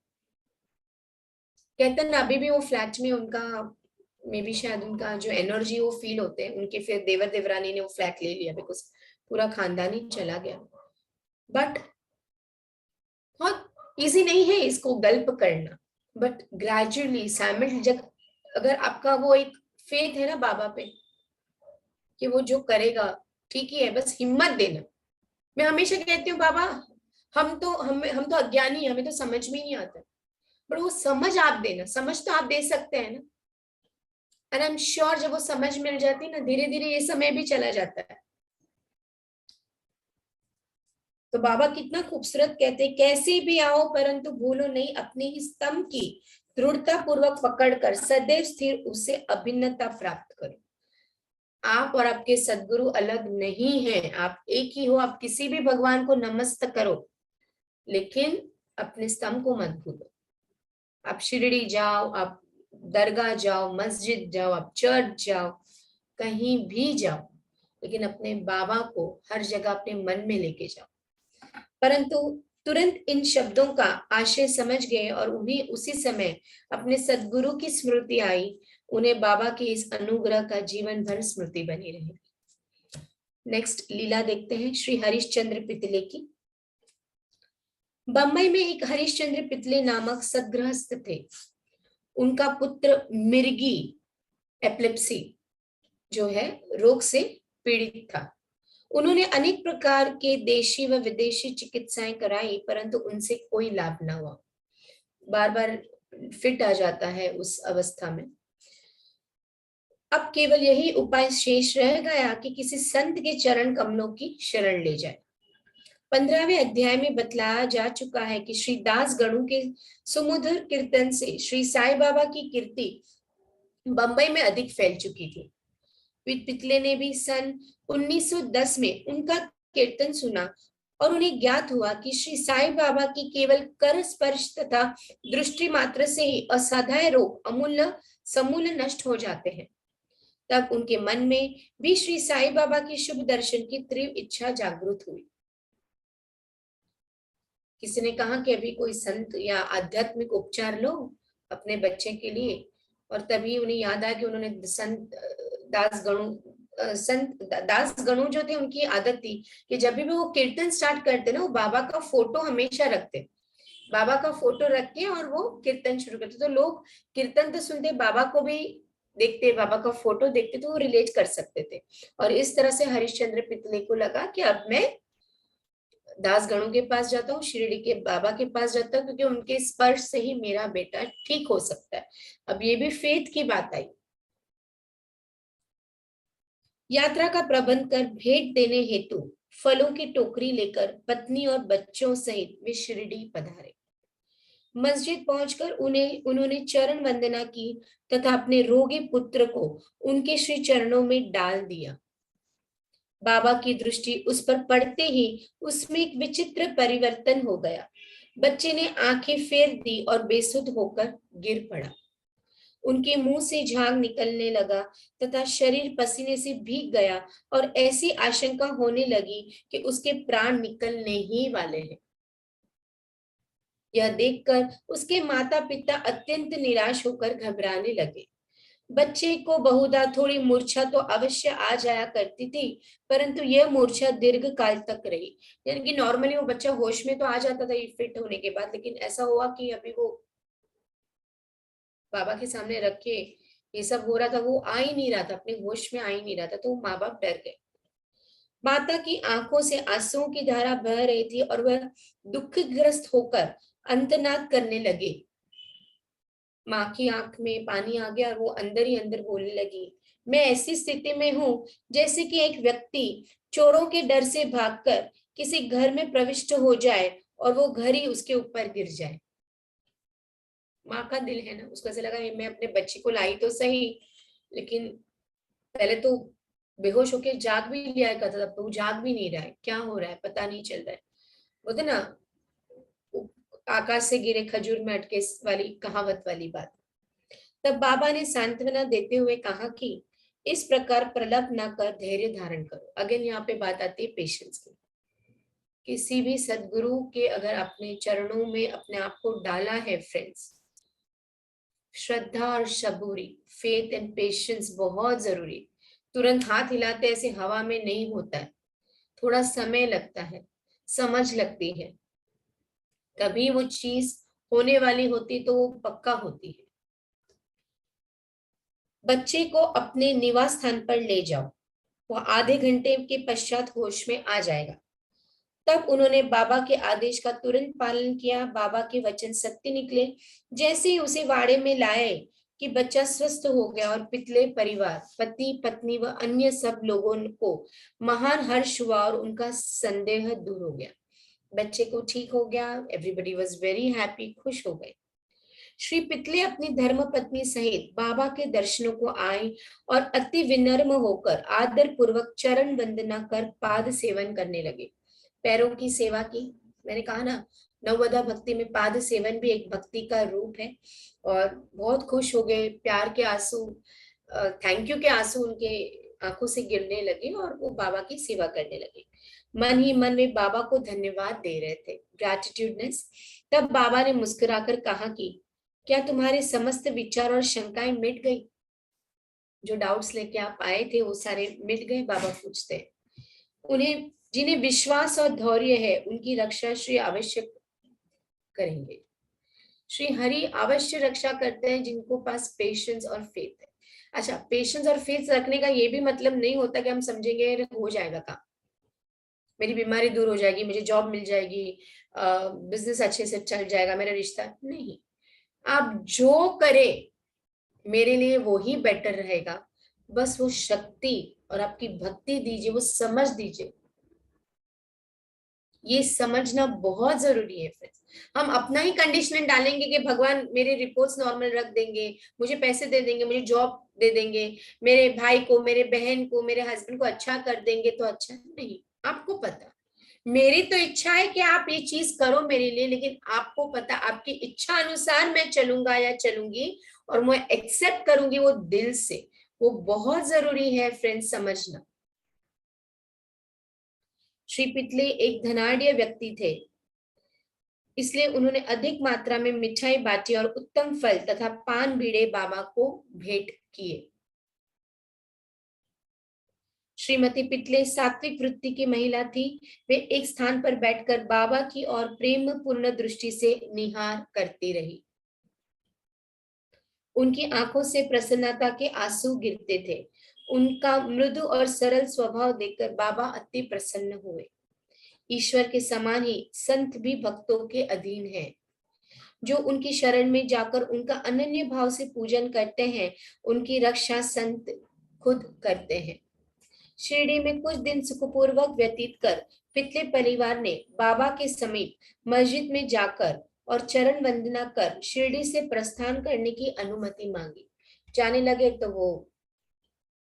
कहते हैं ना, अभी भी वो फ्लैट में उनका, मे बी शायद उनका जो एनर्जी वो फील होते हैं उनके, फिर देवर देवरानी ने वो फ्लैट ले लिया बिकॉज पूरा खानदान ही चला गया। बट बहुत इजी नहीं है इसको गल्प करना, बट ग्रेजुअली सैमिल, जब अगर आपका वो एक फेथ है ना बाबा पे कि वो जो करेगा ठीक ही है, बस हिम्मत देना। मैं हमेशा कहती हूँ बाबा, हम तो अज्ञानी, हमें तो समझ में नहीं आता, बट वो समझ आप देना, समझ तो आप दे सकते हैं ना। एंड आई एम श्योर जब वो समझ मिल जाती है ना, धीरे धीरे ये समय भी चला जाता है। तो बाबा कितना खूबसूरत कहते हैं, कैसे भी आओ परंतु भूलो नहीं अपने ही स्तंभ की दृढ़ता पूर्वक पकड़कर सदैव स्थिर उसे अभिन्नता प्राप्त करो। आप और आपके सदगुरु अलग नहीं हैं, आप एक ही हो। आप किसी भी भगवान को नमस्त करो, लेकिन अपने स्तंभ को मत भूलो। आप शिरडी जाओ, आप दरगाह जाओ, मस्जिद जाओ, आप चर्च जाओ, कहीं भी जाओ, लेकिन अपने बाबा को हर जगह अपने मन में लेके जाओ। परंतु तुरंत इन शब्दों का आशय समझ गए और उन्हें उसी समय अपने सदगुरु की स्मृति आई। उन्हें बाबा के इस अनुग्रह का जीवन भर स्मृति बनी रही। नेक्स्ट लीला देखते हैं श्री हरिश्चंद्र पितले की। बम्बई में एक हरिश्चंद्र पितले नामक सदगृहस्थ थे। उनका पुत्र मिर्गी एपिलेप्सी जो है रोग से पीड़ित था। उन्होंने अनेक प्रकार के देशी व विदेशी चिकित्साएं कराई, परंतु उनसे कोई लाभ न हुआ। बार बार फिट आ जाता है उस अवस्था में। अब केवल यही उपाय शेष रह गया कि किसी संत के चरण कमलों की शरण ले जाए। 15वें अध्याय में बतलाया जा चुका है कि श्री दास गणु के सुमधुर कीर्तन से श्री साईं बाबा की कीर्ति बंबई में अधिक फैल चुकी थी। पितले ने भी सन 1910 में उनका कीर्तन सुना और उन्हें ज्ञात हुआ कि श्री साईं बाबा की केवल कर स्पर्श तथा दृष्टि मात्र से ही असाध्य रोग अमूल्य समूल नष्ट हो जाते हैं। तब उनके मन में भी श्री साईं बाबा के शुभ दर्शन की तीव्र इच्छा जागृत हुई। किसी ने कहा कि अभी कोई संत या आध्यात्मिक उपचार लो अपने बच्चे के लिए, और तभी उन्हें याद आया कि उन्होंने संत दास गणु जो थे उनकी आदत थी कि जब भी वो कीर्तन स्टार्ट करते ना, वो बाबा का फोटो हमेशा रखते, बाबा का फोटो रख के और वो कीर्तन शुरू करते। तो लोग कीर्तन तो सुनते, बाबा को भी देखते, बाबा का फोटो देखते, तो वो रिलेट कर सकते थे। और इस तरह से हरिश्चंद्र पितले को लगा कि अब मैं दास गणों के पास जाता हूँ, शिरडी के बाबा के पास जाता हूँ, क्योंकि उनके स्पर्श से ही मेरा बेटा ठीक हो सकता है। अब ये भी फेथ की बात आई। यात्रा का प्रबंध कर भेंट देने हेतु फलों की टोकरी लेकर पत्नी और बच्चों सहित वे शिरडी पधारे। मस्जिद पहुंचकर उन्होंने चरण वंदना की तथा अपने रोगी पुत्र को उनके श्री चरणों में डाल दिया। बाबा की दृष्टि उस पर पड़ते ही उसमें एक विचित्र परिवर्तन हो गया। बच्चे ने आंखें फेर दी और बेसुध होकर गिर पड़ा। उनके मुंह से झाग निकलने लगा तथा शरीर पसीने से भीग गया और ऐसी आशंका होने लगी कि उसके प्राण निकलने ही वाले हैं। यह देखकर उसके माता पिता अत्यंत निराश होकर घबराने लगे। बच्चे को बहुधा थोड़ी मूर्छा तो अवश्य आ जाया करती थी, परंतु यह मूर्छा दीर्घ काल तक रही। यानी कि नॉर्मली वो बच्चा होश में तो आ जाता था फिट होने के बाद, लेकिन ऐसा हुआ कि अभी वो बाबा के सामने रख के ये सब हो रहा था, वो आ ही नहीं रहा था, अपने होश में आ ही नहीं रहा था, तो माँ बाप डर गए। माता की आंखों से आंसुओं की धारा बह रही थी और वह दुखग्रस्त होकर अंतनाद करने लगे। माँ की आंख में पानी आ गया और वो अंदर ही अंदर बोलने लगी, मैं ऐसी स्थिति में हूँ जैसे कि एक व्यक्ति चोरों के डर से भागकर किसी घर में प्रविष्ट हो जाए और वो घर ही उसके ऊपर गिर जाए। माँ का दिल है ना, उसको ऐसा लगा मैं अपने बच्चे को लाई तो सही, लेकिन पहले तो बेहोश होके जाग भी लिया करता था, तो वो जाग भी नहीं रहा है, क्या हो रहा है पता नहीं चल रहा है। बोलते ना, आकाश से गिरे खजूर में अटके वाली कहावत वाली बात। तब बाबा ने सांत्वना देते हुए कहा कि इस प्रकार प्रलप ना कर धैर्य धारण करो। अगेन यहाँ पे बात आती है पेशेंस की। किसी भी सदगुरु के अगर अपने चरणों में अपने आप को डाला है फ्रेंड्स, श्रद्धा और सबूरी, फेथ एंड पेशेंस बहुत जरूरी। तुरंत हाथ हिलाते ऐसे हवा में नहीं होता है, थोड़ा समय लगता है, समझ लगती है, तभी वो चीज होने वाली होती तो वो पक्का होती है। बच्चे को अपने निवास स्थान पर ले जाओ, वो आधे घंटे के पश्चात होश में आ जाएगा। तब उन्होंने बाबा के आदेश का तुरंत पालन किया। बाबा के वचन सत्य निकले। जैसे ही उसे वाड़े में लाए कि बच्चा स्वस्थ हो गया और पितले परिवार, पति पत्नी व अन्य सब लोगों को महान हर्ष हुआ और उनका संदेह दूर हो गया। बच्चे को ठीक हो गया, एवरीबडी वॉज वेरी हैप्पी, खुश हो गए। श्री पितले अपनी धर्म पत्नी सहित बाबा के दर्शनों को आए और अति विनम्र होकर आदर पूर्वक चरण वंदना कर पाद सेवन करने लगे। पैरों की सेवा की। मैंने कहा ना, नववधा भक्ति में पाद सेवन भी एक भक्ति का रूप है। और बहुत खुश हो गए, प्यार के आंसू, थैंक यू के आंसू उनके आंखों से गिरने लगे और वो बाबा की सेवा करने लगे। मन ही मन वे बाबा को धन्यवाद दे रहे थे, ग्रैटिट्यूडनेस। तब बाबा ने मुस्कुराकर कहा कि क्या तुम्हारे समस्त विचार और शंकाएं मिट गई? जो डाउट्स लेके आप आए थे वो सारे मिट गए? बाबा पूछते हैं। उन्हें जिन्हें विश्वास और धैर्य है उनकी रक्षा श्री अवश्य करेंगे। श्री हरि अवश्य रक्षा करते हैं जिनको पास पेशेंस और फेथ है। अच्छा, पेशेंस और फेथ रखने का ये भी मतलब नहीं होता कि हम समझेंगे हो जाएगा काम, मेरी बीमारी दूर हो जाएगी, मुझे जॉब मिल जाएगी, बिजनेस अच्छे से चल जाएगा, मेरा रिश्ता नहीं। आप जो करे मेरे लिए वो ही बेटर रहेगा, बस वो शक्ति और आपकी भक्ति दीजिए, वो समझ दीजिए। ये समझना बहुत जरूरी है फ्रेंड्स। हम अपना ही कंडीशनल डालेंगे कि भगवान मेरे रिपोर्ट्स नॉर्मल रख देंगे, मुझे पैसे दे देंगे, मुझे जॉब दे देंगे, मेरे भाई को, मेरे बहन को, मेरे हस्बैंड को अच्छा कर देंगे, तो अच्छा नहीं। आपको पता, मेरी तो इच्छा है कि आप ये चीज करो मेरे लिए, लेकिन आपको पता आपकी इच्छा अनुसार मैं चलूंगा या चलूंगी और मैं एक्सेप्ट करूंगी वो दिल से, वो बहुत जरूरी है फ्रेंड्स समझना। श्री पितले एक धनाढ़ व्यक्ति थे, इसलिए उन्होंने अधिक मात्रा में मिठाई बांटी और उत्तम फल तथा पान बीड़े बाबा को भेंट किए। श्रीमती पितले सात्विक वृत्ति की महिला थी। वे एक स्थान पर बैठकर बाबा की और प्रेम पूर्ण दृष्टि से निहार करती रही। उनकी आंखों से प्रसन्नता के आंसू गिरते थे। उनका मृदु और सरल स्वभाव देखकर बाबा अति प्रसन्न हुए। ईश्वर के समान ही संत भी भक्तों के अधीन हैं। जो उनकी शरण में जाकर उनका अनन्य भाव से पूजन करते हैं, उनकी रक्षा संत खुद करते हैं। शिरडी में कुछ दिन सुखपूर्वक व्यतीत कर पितले परिवार ने बाबा के समीप मस्जिद में जाकर और चरण वंदना कर शिरडी से प्रस्थान करने की अनुमति मांगी। जाने लगे तो वो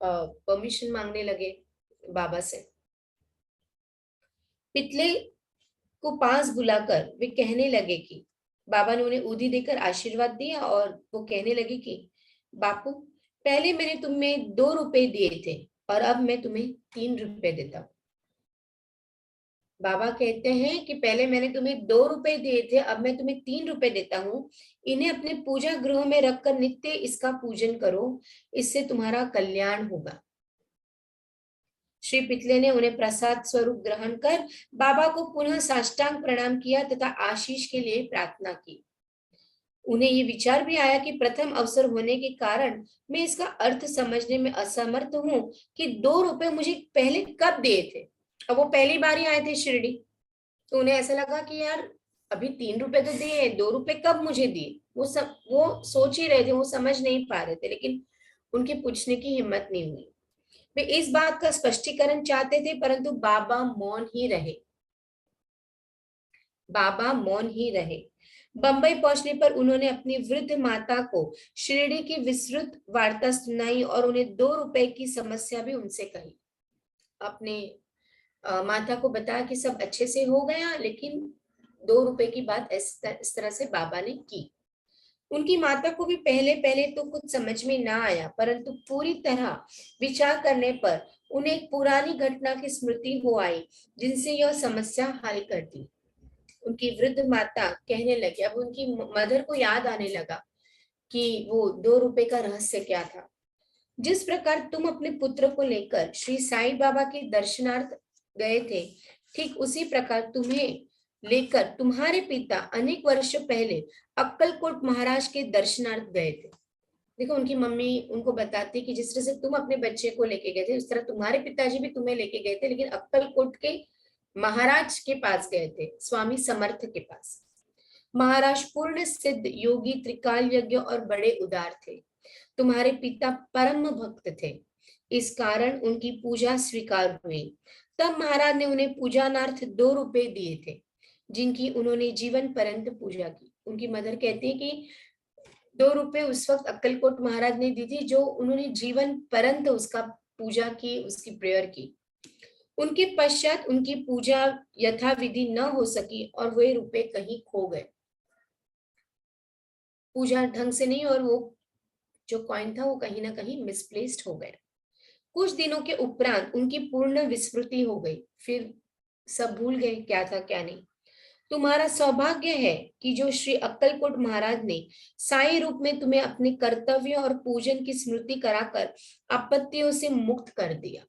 परमिशन मांगने लगे बाबा से। पितले को पास बुलाकर वे कहने लगे कि बाबा ने उन्हें ऊदी देकर आशीर्वाद दिया और वो कहने लगे कि बापू, पहले मैंने तुम्हें 2 रुपए दिए थे और अब मैं तुम्हें 3 रुपए देता हूँ। बाबा कहते हैं कि पहले मैंने तुम्हें 2 रुपए दिए थे, अब मैं तुम्हें 3 रुपए देता हूँ। इन्हें अपने पूजा गृह में रखकर नित्य इसका पूजन करो, इससे तुम्हारा कल्याण होगा। श्री पितले ने उन्हें प्रसाद स्वरूप ग्रहण कर बाबा को पुनः साष्टांग प्रणाम किया तथा आशीष के लिए प्रार्थना की। उन्हें ये विचार भी आया कि प्रथम अवसर होने के कारण मैं इसका अर्थ समझने में असमर्थ हूँ कि 2 रुपए मुझे पहले कब दिए थे। अब वो पहली बार ही आए थे शिरडी, तो उन्हें ऐसा लगा कि यार अभी 3 रुपए तो दिए, 2 रुपए कब मुझे दिए। वो सोच ही रहे थे, वो समझ नहीं पा रहे थे, लेकिन उनके पूछने की हिम्मत नहीं हुई। वे इस बात का स्पष्टीकरण चाहते थे, परंतु बाबा मौन ही रहे। बाबा मौन ही रहे। बंबई पहुंचने पर उन्होंने अपनी वृद्ध माता को शिरडी की विस्तृत वार्ता सुनाई और उन्हें 2 रुपए की समस्या भी उनसे कही। अपने माता को बताया कि सब अच्छे से हो गया, लेकिन 2 रुपए की बात इस तरह से बाबा ने की। उनकी माता को भी पहले पहले तो कुछ समझ में ना आया, परंतु पूरी तरह विचार करने पर उन्हें एक पुरानी घटना की स्मृति हो आई जिनसे यह समस्या हल कर दी। उनकी वृद्ध माता कहने लगी, अब उनकी मदर को याद आने लगा कि वो 2 रुपए का रहस्य क्या था। जिस प्रकार तुम अपने पुत्र को लेकर श्री साईं बाबा के दर्शनार्थ गए थे, ठीक उसी प्रकार तुम्हें लेकर तुम्हारे पिता अनेक वर्ष पहले अक्कलकोट महाराज के दर्शनार्थ गए थे। देखो, उनकी मम्मी उनको बताती कि जिस तरह से तुम अपने बच्चे को लेके गए थे, उस तरह तुम्हारे पिताजी भी तुम्हें लेके गए थे, लेकिन अक्कलकोट के महाराज के पास गए थे, स्वामी समर्थ के पास। महाराज पूर्ण सिद्ध योगी, त्रिकाल यज्ञ और बड़े उदार थे। तुम्हारे पिता परम भक्त थे, इस कारण उनकी पूजा स्वीकार हुई। तब महाराज ने उन्हें पूजानार्थ 2 रुपए दिए थे, जिनकी उन्होंने जीवन पर्यंत पूजा की। उनकी मदर कहती है कि 2 रुपए उस वक्त अक्कलकोट महाराज ने दी थी, जो उन्होंने जीवन पर्यंत उसका पूजा की, उसकी प्रेयर की। उनके पश्चात उनकी पूजा यथाविधि न हो सकी और वे रुपए कहीं खो गए। पूजा ढंग से नहीं, और वो जो कॉइन था वो कहीं ना कहीं मिसप्लेस्ड हो गया। कुछ दिनों के उपरांत उनकी पूर्ण विस्मृति हो गई, फिर सब भूल गए क्या था क्या नहीं। तुम्हारा सौभाग्य है कि जो श्री अक्कलकोट महाराज ने साई रूप में तुम्हें अपने कर्तव्यों और पूजन की स्मृति कराकर आपत्तियों से मुक्त कर दिया।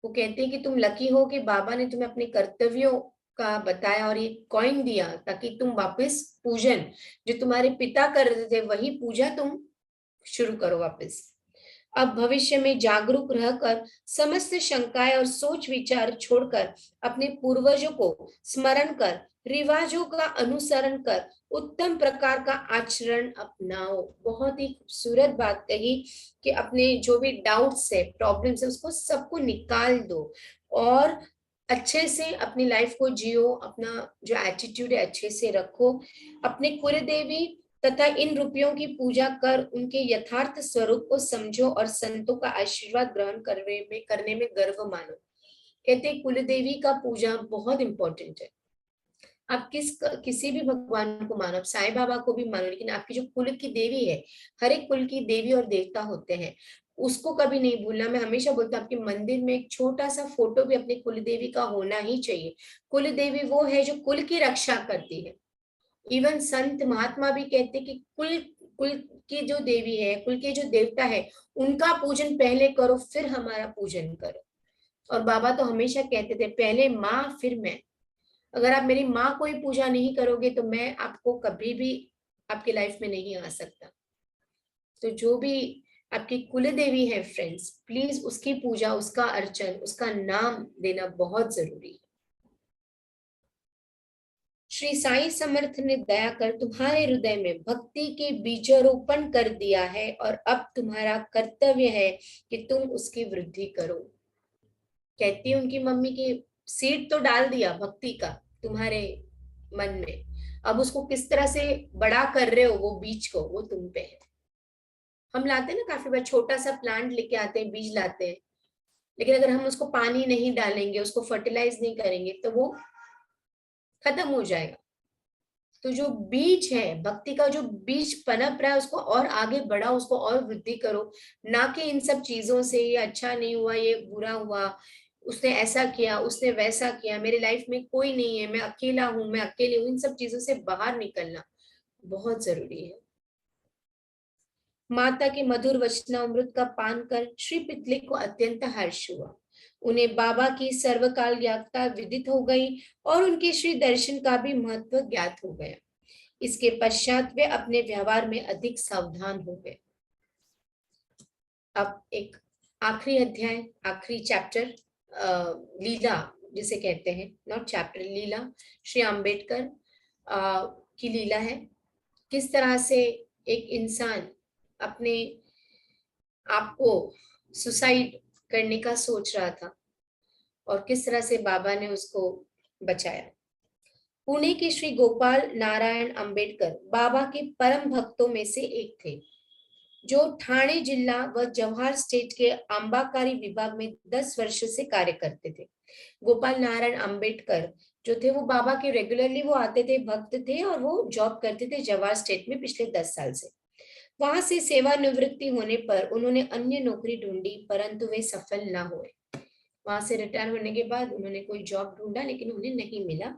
वो कहते हैं कि तुम लकी हो कि बाबा ने तुम्हें अपने कर्तव्यों का बताया और ये कॉइन दिया, ताकि तुम वापस पूजन जो तुम्हारे पिता कर रहे थे वही पूजा तुम शुरू करो वापस। अब भविष्य में जागरूक रहकर समस्त शंकाएं और सोच विचार छोड़कर अपने पूर्वजों को स्मरण कर, रिवाजों का अनुसरण कर उत्तम प्रकार का आचरण अपनाओ। बहुत ही खूबसूरत बात कही कि अपने जो भी डाउट्स है, प्रॉब्लम्स है, उसको सबको निकाल दो और अच्छे से अपनी लाइफ को जियो। अपना जो एटीट्यूड है अच्छे से रखो। अपने कुल देवी तथा इन रुपयों की पूजा कर उनके यथार्थ स्वरूप को समझो और संतों का आशीर्वाद ग्रहण करने में गर्व मानो। कहते कुल देवी का पूजा बहुत इंपॉर्टेंट है। आप किसी भी भगवान को मानो, आप साईं बाबा को भी मानो, लेकिन आपकी जो कुल की देवी है, हर एक कुल की देवी और देवता होते हैं, उसको कभी नहीं भूलना। मैं हमेशा बोलता हूँ आपके मंदिर में एक छोटा सा फोटो भी अपनी कुल देवी का होना ही चाहिए। कुल देवी वो है जो कुल की रक्षा करती है। इवन संत महात्मा भी कहते कि कुल कुल की जो देवी है, कुल के जो देवता है, उनका पूजन पहले करो, फिर हमारा पूजन करो। और बाबा तो हमेशा कहते थे पहले माँ फिर मैं। अगर आप मेरी माँ को ही पूजा नहीं करोगे तो मैं आपको कभी भी आपकी लाइफ में नहीं आ सकता। तो जो भी आपकी कुल देवी है फ्रेंड्स, प्लीज उसकी पूजा, उसका अर्चन, उसका नाम देना बहुत जरूरी है। श्री साई समर्थ ने दया कर तुम्हारे हृदय में भक्ति के बीजारोपण कर दिया है और अब तुम्हारा कर्तव्य है कि तुम उसकी वृद्धि करो। कहती है उनकी मम्मी की सीड तो डाल दिया भक्ति का तुम्हारे मन में, अब उसको किस तरह से बड़ा कर रहे हो वो बीज को, वो तुम पे है। हम लाते हैं ना काफी बार छोटा सा प्लांट लेके आते हैं, बीज लाते हैं, लेकिन अगर हम उसको पानी नहीं डालेंगे, उसको फर्टिलाइज नहीं करेंगे, तो वो खत्म हो जाएगा। तो जो बीज है, भक्ति का जो बीज पनप रहा है, उसको और आगे बढ़ाओ, उसको और वृद्धि करो, ना कि इन सब चीजों से ये अच्छा नहीं हुआ, ये बुरा हुआ, उसने ऐसा किया, उसने वैसा किया, मेरी लाइफ में कोई नहीं है, मैं अकेला हूं, मैं अकेली हूं, इन सब चीजों से बाहर निकलना बहुत जरूरी है। माता के मधुर वचनामृत का पान कर श्री पितले को अत्यंत हर्ष हुआ। उन्हें बाबा की सर्वकाल ज्ञातता विदित हो गई और उनके श्री दर्शन का भी महत्व ज्ञात हो गया। इसके पश्चात वे अपने व्यवहार में अधिक सावधान हो गए। अब एक आखिरी अध्याय, आखिरी चैप्टर, लीला जिसे कहते हैं, नॉट चैप्टर, लीला, श्री अंबेडकर की लीला है। किस तरह से एक इंसान अपने आप को सुसाइड करने का सोच रहा था और किस तरह से बाबा ने उसको बचाया। पुणे के श्री गोपाल नारायण अंबेडकर बाबा के परम भक्तों में से एक थे, जो ठाणे जिला व जवाहर स्टेट के आंबाकारी विभाग में 10 वर्ष से कार्य करते थे। गोपाल नारायण अंबेडकर जो थे वो बाबा के रेगुलरली वो आते थे, भक्त थे, और वो जॉब करते थे जवाहर स्टेट में पिछले 10 साल से। वहां से सेवानिवृत्ति होने पर उन्होंने अन्य नौकरी ढूंढी, परंतु वे सफल न हुए। वहां से रिटायर होने के बाद उन्होंने कोई जॉब ढूंढा, लेकिन उन्हें नहीं मिला।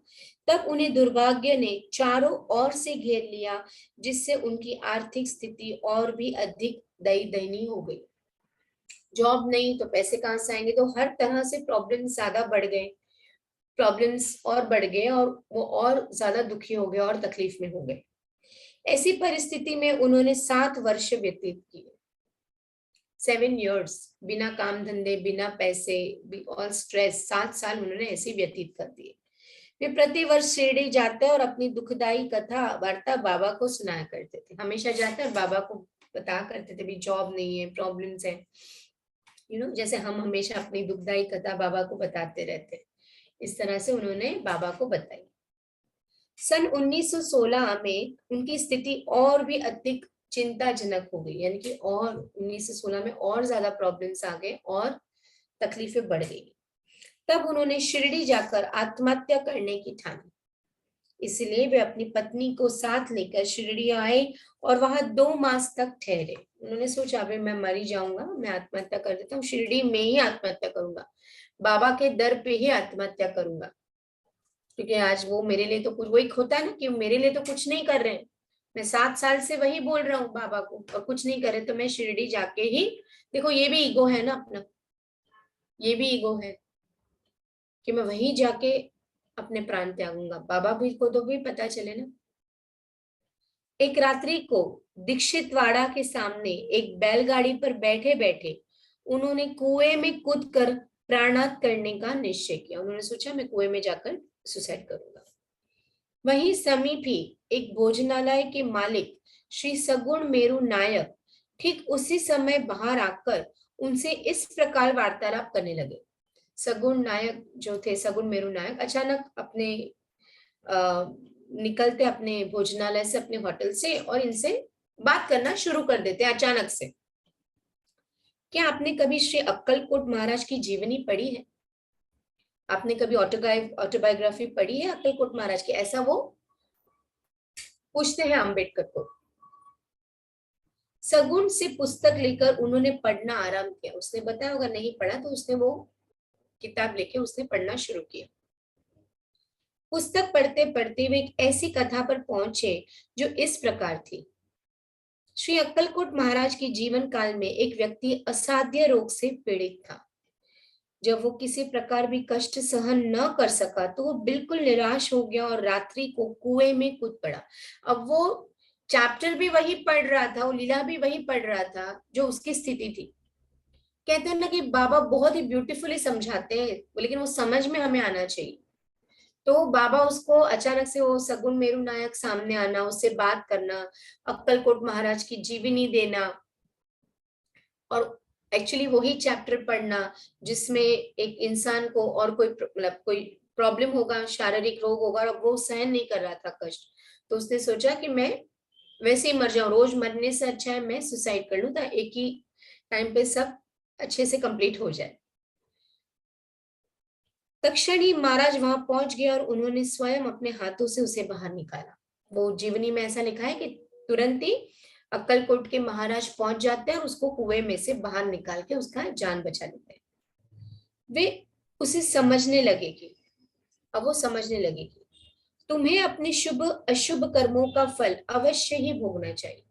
तब उन्हें दुर्भाग्य ने चारों ओर से घेर लिया, जिससे उनकी आर्थिक स्थिति और भी अधिक दयनीय हो गई। जॉब नहीं तो पैसे कहां से आएंगे, तो हर तरह से प्रॉब्लम्स ज्यादा बढ़ गए, प्रॉब्लम्स और बढ़ गए, और वो और ज्यादा दुखी हो गए और तकलीफ में हो गए। ऐसी परिस्थिति में उन्होंने 7 वर्ष व्यतीत किए, 7 years, बिना काम धंधे, बिना पैसे, और स्ट्रेस, 7 साल उन्होंने ऐसे व्यतीत कर दिए। वे प्रति वर्ष शिरडी जाते और अपनी दुखदाई कथा वार्ता बाबा को सुनाया करते थे। हमेशा जाते और बाबा को बता करते थे भी जॉब नहीं है, प्रॉब्लम्स है, जैसे हम हमेशा अपनी दुखदाई कथा बाबा को बताते रहते हैं, इस तरह से उन्होंने बाबा को बताई। सन 1916 में उनकी स्थिति और भी अधिक चिंताजनक हो गई, यानी कि और 1916 में और ज्यादा प्रॉब्लम्स आ गए और तकलीफें बढ़ गई। तब उन्होंने शिरडी जाकर आत्महत्या करने की ठानी। इसलिए वे अपनी पत्नी को साथ लेकर शिरडी आए और वहां 2 मास तक ठहरे। उन्होंने सोचा अभी मैं मर ही जाऊंगा, मैं आत्महत्या कर देता हूँ, शिरडी में ही आत्महत्या करूंगा, बाबा के दर पे ही आत्महत्या करूंगा, क्योंकि आज वो मेरे लिए तो कुछ, वो एक होता है ना कि मेरे लिए तो कुछ नहीं कर रहे हैं, मैं 7 साल से वही बोल रहा हूँ बाबा को और कुछ नहीं करे, तो मैं शिरडी जाके ही, देखो ये भी ईगो है ना अपना, ये भी ईगो है कि मैं वहीं जाके अपने प्राण त्यागूंगा, बाबा भी को तो भी पता चले ना। एक रात्रि को दीक्षितवाड़ा के सामने एक बैलगाड़ी पर बैठे बैठे उन्होंने कुएं में कूद कर प्राणात करने का निश्चय किया। उन्होंने सोचा मैं कुएं में जाकर सुसाइड करूंगा। वहीं समीप ही एक भोजनालय के मालिक श्री सगुण मेरू नायक ठीक उसी समय बाहर आकर उनसे इस प्रकार वार्तालाप करने लगे। सगुण नायक जो थे, सगुण मेरू नायक अचानक अपने निकलते अपने भोजनालय से, अपने होटल से, और इनसे बात करना शुरू कर देते अचानक से। क्या आपने कभी श्री अक्कलकोट महाराज की जीवनी पढ़ी है? आपने कभी ऑटोबायोग्राफी पढ़ी है अक्कलकोट महाराज की? ऐसा वो पूछते हैं अंबेडकर को। सगुण से पुस्तक लेकर उन्होंने पढ़ना आरंभ किया। उसने बताया होगा नहीं पढ़ा, तो उसने वो किताब लेके उसने पढ़ना शुरू किया। पुस्तक पढ़ते पढ़ते वे एक ऐसी कथा पर पहुंचे जो इस प्रकार थी। श्री अक्कलकोट महाराज के जीवन काल में एक व्यक्ति असाध्य रोग से पीड़ित था। जब वो किसी प्रकार भी कष्ट सहन न कर सका तो वो बिल्कुल निराश हो गया और रात्रि को कुएं में कूद पड़ा। अब वो चैप्टर भी वही पढ़ रहा था, वो लीला भी वही पढ़ रहा था जो उसकी स्थिति थी। कहते हैं ना कि बाबा बहुत ही ब्यूटीफुली समझाते हैं, लेकिन वो समझ में हमें आना चाहिए। तो बाबा उसको अचानक से, वो सगुण मेरू नायक सामने आना, उससे बात करना, अक्कलकोट महाराज की जीवनी देना, और एक्चुअली वही चैप्टर पढ़ना जिसमें एक इंसान को और कोई मतलब कोई प्रॉब्लम होगा, शारीरिक रोग होगा और वो सहन नहीं कर रहा था कष्ट, तो उसने सोचा कि मैं वैसे ही मर जाऊं, रोज मरने से अच्छा है मैं सुसाइड कर लूं, तो एक ही टाइम पे सब अच्छे से कंप्लीट हो जाए। तत्क्षण ही महाराज वहां पहुंच गए और उन्होंने स्वयं अपने हाथों से उसे बाहर निकाला। वो जीवनी में ऐसा लिखा है कि तुरंत ही अक्कलकोट के महाराज पहुंच जाते हैं और उसको कुएं में से बाहर निकाल के उसका जान बचा लेते हैं। वे उसे समझने लगेगी, अब वो समझने लगेगी तुम्हें अपने शुभ अशुभ कर्मों का फल अवश्य ही भोगना चाहिए।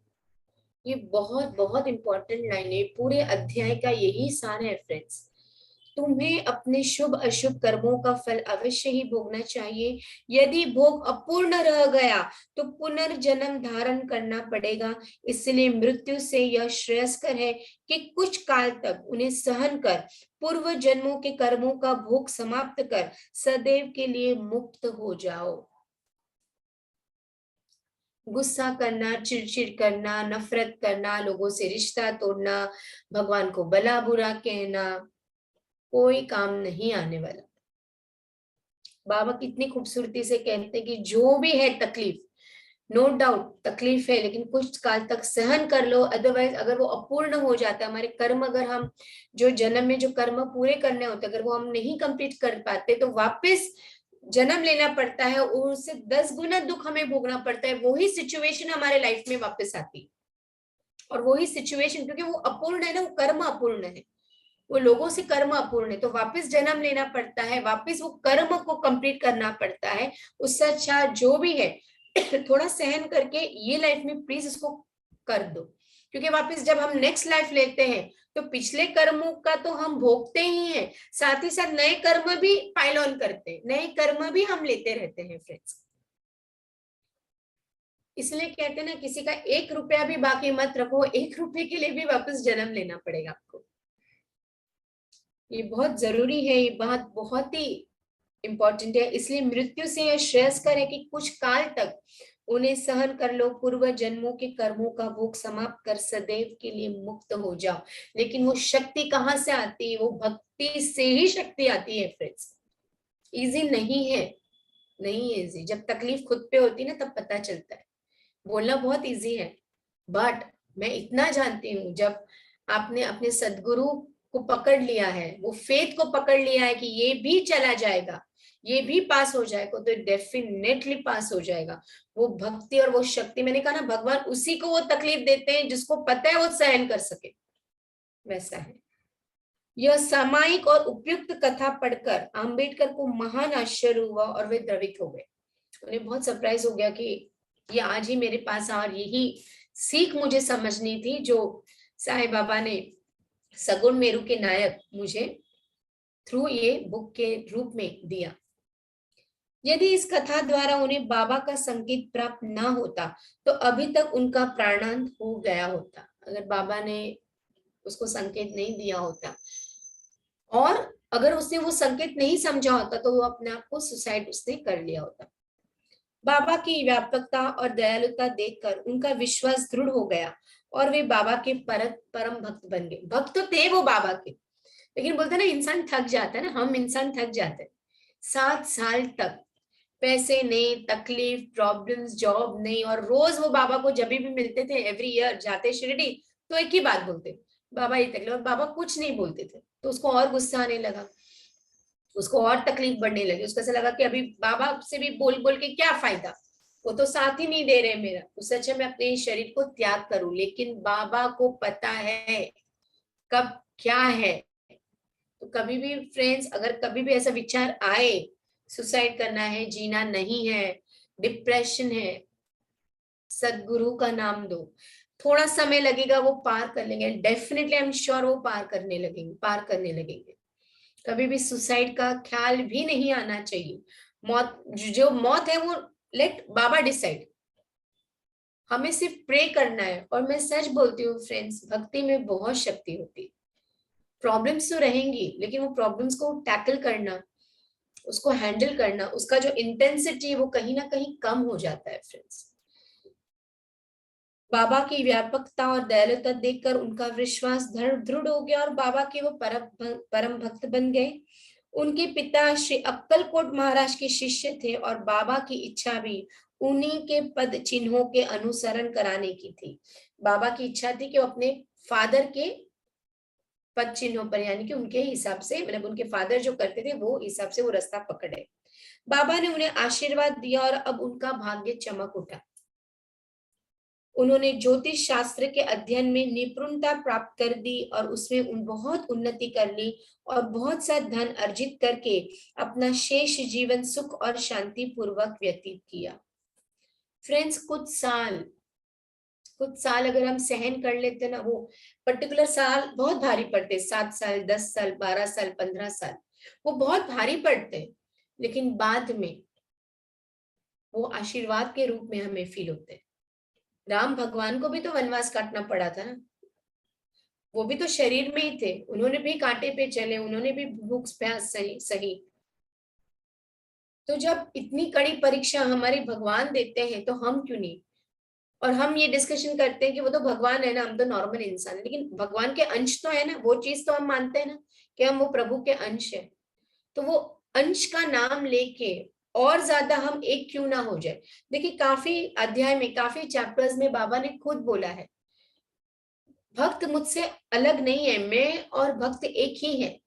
ये बहुत बहुत इंपॉर्टेंट लाइन है, पूरे अध्याय का यही सार है फ्रेंड्स। तुम्हें अपने शुभ अशुभ कर्मों का फल अवश्य ही भोगना चाहिए। यदि भोग अपूर्ण रह गया तो पुनर्जन्म धारण करना पड़ेगा। इसलिए मृत्यु से यह श्रेयस्कर है कि कुछ काल तक उन्हें सहन कर पूर्व जन्मों के कर्मों का भोग समाप्त कर सदैव के लिए मुक्त हो जाओ। गुस्सा करना, चिड़चिड़ करना, नफरत करना, लोगों से रिश्ता तोड़ना, भगवान को भला बुरा कहना, कोई काम नहीं आने वाला। बाबा कितनी खूबसूरती से कहते हैं कि जो भी है तकलीफ, नो डाउट तकलीफ है, लेकिन कुछ काल तक सहन कर लो, अदरवाइज अगर वो अपूर्ण हो जाता है, हमारे कर्म अगर हम जो जन्म में जो कर्म पूरे करने होते अगर वो हम नहीं कंप्लीट कर पाते तो वापस जन्म लेना पड़ता है और उससे 10 गुना दुख हमें भोगना पड़ता है। वही सिचुएशन हमारे लाइफ में वापस आती और वही सिचुएशन, क्योंकि वो अपूर्ण है ना, वो कर्म अपूर्ण है, वो लोगों से कर्म अपूर्ण है, तो वापस जन्म लेना पड़ता है, वापस वो कर्म को कंप्लीट करना पड़ता है। उससे अच्छा जो भी है थोड़ा सहन करके ये लाइफ में प्लीज इसको कर दो, क्योंकि वापस जब हम नेक्स्ट लाइफ लेते हैं तो पिछले कर्मों का तो हम भोगते ही हैं, साथ ही साथ नए कर्म भी पाइल ऑन करते हैं, नए कर्म भी हम लेते रहते हैं फ्रेंड्स। इसलिए कहते हैं ना, किसी का 1 रुपया भी बाकी मत रखो, 1 रुपये के लिए भी वापस जन्म लेना पड़ेगा आपको। ये बहुत जरूरी है, ये बात बहुत ही इंपॉर्टेंट है। इसलिए मृत्यु से यह श्रेयस्कर है कि कुछ काल तक उन्हें सहन कर लो, पूर्व जन्मों के कर्मों का भोग समाप्त कर सदैव के लिए मुक्त हो जाओ। लेकिन वो शक्ति कहाँ से आती है? वो भक्ति से ही शक्ति आती है फ्रेंड्स। इजी नहीं है, नहीं है इजी। जब तकलीफ खुद पे होती है ना तब पता चलता है। बोलना बहुत इजी है, बट मैं इतना जानती हूँ, जब आपने अपने सदगुरु को पकड़ लिया है, वो फेथ को पकड़ लिया है कि ये भी चला जाएगा, ये भी पास हो जाएगा, तो डेफिनेटली पास हो जाएगा। वो भक्ति और वो शक्ति, मैंने कहा ना, भगवान उसी को वो तकलीफ देते हैं जिसको पता है वो सहन कर सके, वैसा है। यह सामायिक और उपयुक्त कथा पढ़कर आम्बेडकर को महान आश्चर्य हुआ और वे द्रवित हो गए। उन्हें बहुत सरप्राइज हो गया कि ये आज ही मेरे पास आ, और यही सीख मुझे समझनी थी जो साईं बाबा ने सगुण मेरू के नायक मुझे थ्रू ये बुक के रूप में दिया। यदि इस कथा द्वारा उन्हें बाबा का संकेत प्राप्त ना होता तो अभी तक उनका प्राणांत हो गया होता। अगर बाबा ने उसको संकेत नहीं दिया होता और अगर उसने वो संकेत नहीं समझा होता तो वो अपने आप को सुसाइड उसने कर लिया होता। बाबा की व्यापकता और दयालुता देखकर उनका विश्वास दृढ़ हो गया और वे बाबा के परम भक्त बन गए। भक्त तो थे वो बाबा के, लेकिन बोलते ना इंसान थक जाता है ना, हम इंसान थक जाते हैं। 7 साल तक पैसे नहीं, तकलीफ, प्रॉब्लम्स, जॉब नहीं, और रोज वो बाबा को जब भी मिलते थे, एवरी ईयर जाते शिरडी तो एक ही बात बोलते, बाबा ये तकलीफ, और बाबा कुछ नहीं बोलते थे। तो उसको और गुस्सा आने लगा, उसको और तकलीफ बढ़ने लगी, उसको ऐसा लगा कि अभी बाबा से भी बोल बोल के क्या फायदा, वो तो साथ ही नहीं दे रहे मेरा, उससे अच्छा मैं अपने शरीर को त्याग करूं। लेकिन बाबा को पता है कब क्या है। तो कभी भी फ्रेंड्स, अगर कभी भी ऐसा विचार आए सुसाइड करना है, जीना नहीं है, डिप्रेशन है, सदगुरु का नाम दो। थोड़ा समय लगेगा, वो पार कर लेंगे, डेफिनेटली आई एम श्योर वो पार करने लगेंगे, पार करने लगेंगे। कभी भी सुसाइड का ख्याल भी नहीं आना चाहिए। मौत, जो मौत है वो लेट बाबा डिसाइड, हमें सिर्फ प्रे करना है। और मैं सच बोलती हूँ फ्रेंड्स, भक्ति में बहुत शक्ति होती है। प्रॉब्लम्स तो रहेंगी, लेकिन वो प्रॉब्लम्स को टैकल करना, उसको हैंडल करना, उसका जो इंटेंसिटी है वो कहीं ना कहीं कम हो जाता है फ्रेंड्स। बाबा की व्यापकता और दयालुता देखकर उनका विश्वास दृढ़ हो गया और बाबा के वो परम भक्त बन गए। उनके पिता श्री अक्कलकोट महाराज के शिष्य थे और बाबा की इच्छा भी उन्हीं के पद चिन्हों के अनुसरण कराने की थी। बाबा की इच्छा थी कि वो अपने फादर के पद चिन्हों पर, यानी कि उनके हिसाब से, मतलब उनके फादर जो करते थे वो हिसाब से वो रास्ता पकड़े। बाबा ने उन्हें आशीर्वाद दिया और अब उनका भाग्य चमक उठा। उन्होंने ज्योतिष शास्त्र के अध्ययन में निपुणता प्राप्त कर दी और उसमें बहुत उन्नति कर ली और बहुत सा धन अर्जित करके अपना शेष जीवन सुख और शांति पूर्वक व्यतीत किया। फ्रेंड्स, कुछ साल अगर हम सहन कर लेते ना, वो पर्टिकुलर साल बहुत भारी पड़ते, 7 साल, 10 साल, 12 साल, 15 साल, वो बहुत भारी पड़ते, लेकिन बाद में वो आशीर्वाद के रूप में हमें फील होते हैं। राम भगवान को भी तो वनवास काटना पड़ा था ना, वो भी तो शरीर में ही थे, उन्होंने भी कांटे पे चले, उन्होंने भी भूख प्यास सही। तो जब इतनी कड़ी परीक्षा हमारे भगवान देते हैं तो हम क्यों नहीं। और हम ये डिस्कशन करते हैं कि वो तो भगवान है ना, हम तो नॉर्मल इंसान है, लेकिन भगवान के अंश तो है ना, वो चीज तो हम मानते हैं ना कि हम वो प्रभु के अंश है। तो वो अंश का नाम लेके और ज्यादा हम एक क्यों ना हो जाए। देखिए, काफी अध्याय में, काफी चैप्टर्स में बाबा ने खुद बोला है, भक्त मुझसे अलग नहीं है, मैं और भक्त एक ही है।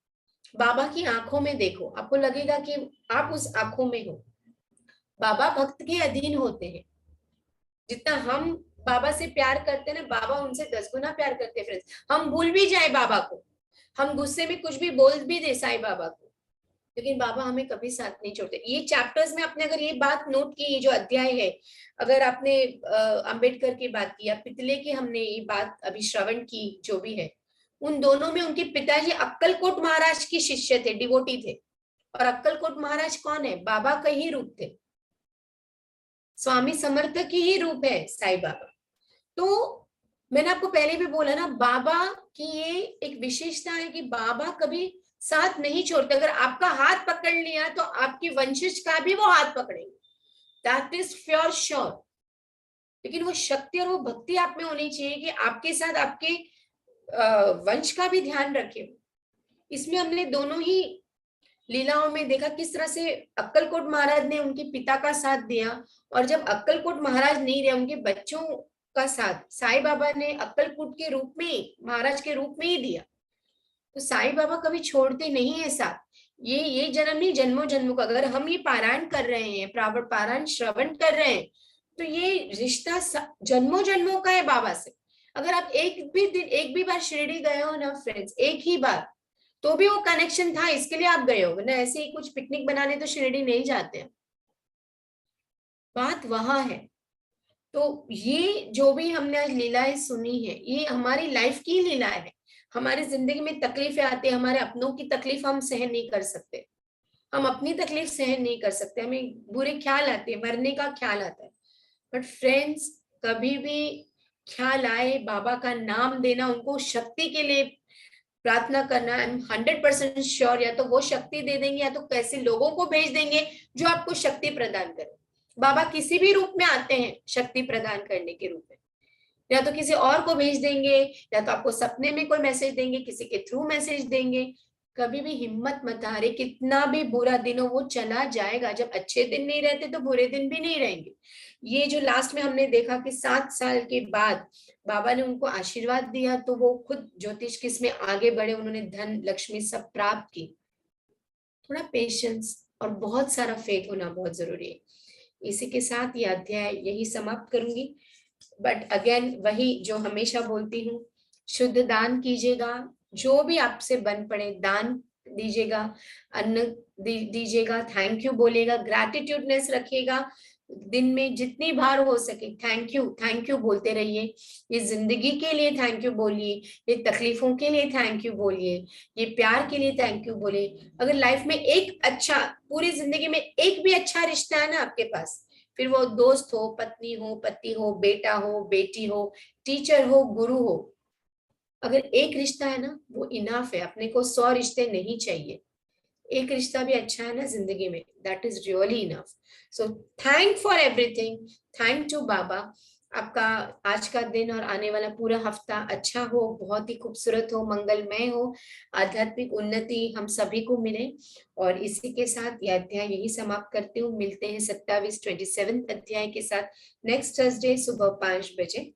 बाबा की आंखों में देखो, आपको लगेगा कि आप उस आंखों में हो। बाबा भक्त के अधीन होते हैं। जितना हम बाबा से प्यार करते हैं ना, बाबा उनसे 10 गुना प्यार करते हैं। फ्रेंड्स, हम भूल भी जाए बाबा को, हम गुस्से में कुछ भी बोल भी दे साईं बाबा को, लेकिन बाबा हमें कभी साथ नहीं छोड़ते। ये चैप्टर्स में आपने अगर ये बात नोट की, ये जो अध्याय है, अगर आपने अंबेडकर की बात की या पितले की हमने ये बात अभी श्रवण की, जो भी है, उन दोनों में उनके पिताजी अक्कलकोट महाराज की शिष्य थे, डिवोटी थे। और अक्कलकोट महाराज कौन है? बाबा का ही रूप थे, स्वामी समर्थ की ही रूप है साईं बाबा। तो मैंने आपको पहले भी बोला ना, बाबा की ये एक विशेषता है कि बाबा कभी साथ नहीं छोड़ते। अगर आपका हाथ पकड़ लिया तो आपकी वंशज का भी वो हाथ पकड़ेंगे, दैट इज फ्योर श्योर। लेकिन वो शक्ति और वो भक्ति आप में होनी चाहिए कि आपके साथ आपके वंश का भी ध्यान रखे। इसमें हमने दोनों ही लीलाओं में देखा किस तरह से अक्कलकोट महाराज ने उनके पिता का साथ दिया, और जब अक्कलकोट महाराज नहीं रहे, उनके बच्चों का साथ साईं बाबा ने अक्कलकोट के रूप में, महाराज के रूप में ही दिया। तो साईं बाबा कभी छोड़ते नहीं है साथ। ये जन्म नहीं, जन्मों जन्मों का। अगर हम ये पारायण कर रहे हैं, पारायण श्रवण कर रहे हैं, तो ये रिश्ता जन्मों जन्मों का है बाबा से। अगर आप एक भी बार शिरडी गए हो ना फ्रेंड्स, एक ही बार, तो भी वो कनेक्शन था, इसके लिए आप गए हो ना। ऐसे ही कुछ पिकनिक बनाने तो शिरडी नहीं जाते हैं, बात वहां है। तो ये जो भी हमने आज लीलाएं सुनी है, ये हमारी लाइफ की लीलाएं है। हमारी जिंदगी में तकलीफें आती है, हमारे अपनों की तकलीफ हम सहन नहीं कर सकते, हम अपनी तकलीफ सहन नहीं कर सकते, हमें बुरे ख्याल आते हैं, मरने का ख्याल आता है। बट फ्रेंड्स, कभी भी ख्याल आए, बाबा का नाम देना, उनको शक्ति के लिए प्रार्थना करना, आई एम 100% श्योर, या तो वो शक्ति दे देंगे या तो कैसे लोगों को भेज देंगे जो आपको शक्ति प्रदान करे। बाबा किसी भी रूप में आते हैं शक्ति प्रदान करने के रूप में, या तो किसी और को भेज देंगे, या तो आपको सपने में कोई मैसेज देंगे, किसी के थ्रू मैसेज देंगे। कभी भी हिम्मत मत हारे, कितना भी बुरा दिन हो वो चला जाएगा। जब अच्छे दिन नहीं रहते तो बुरे दिन भी नहीं रहेंगे। ये जो लास्ट में हमने देखा कि 7 साल के बाद बाबा ने उनको आशीर्वाद दिया, तो वो खुद ज्योतिष किस में आगे बढ़े, उन्होंने धन लक्ष्मी सब प्राप्त की। थोड़ा पेशेंस और बहुत सारा फेथ होना बहुत जरूरी है। इसी के साथ ये अध्याय यही समाप्त करूंगी। बट अगेन वही जो हमेशा बोलती हूँ, शुद्ध दान कीजिएगा, जो भी आपसे बन पड़े दान दीजिएगा, अन्न दीजिएगा, थैंक यू बोलिएगा, ग्रैटिट्यूडनेस रखिएगा। दिन में जितनी बार हो सके थैंक यू बोलते रहिए। ये जिंदगी के लिए थैंक यू बोलिए, ये तकलीफों के लिए थैंक यू बोलिए, ये प्यार के लिए थैंक यू बोलिए। अगर लाइफ में एक अच्छा, पूरी जिंदगी में एक भी अच्छा रिश्ता है ना आपके पास, फिर वो दोस्त हो, पत्नी हो, पति हो, बेटा हो, बेटी हो, टीचर हो, गुरु हो, अगर एक रिश्ता है ना वो इनफ है। अपने को 100 रिश्ते नहीं चाहिए, एक रिश्ता भी अच्छा है ना जिंदगी में, that is really enough. So thank for everything, thank to बाबा। आपका आज का दिन और आने वाला पूरा हफ्ता अच्छा हो, बहुत ही खूबसूरत हो, मंगलमय हो, आध्यात्मिक उन्नति हम सभी को मिले। और इसी के साथ यह अध्याय यही समाप्त करती हूँ। मिलते हैं 27 अध्याय के साथ नेक्स्ट थर्सडे सुबह 5 बजे।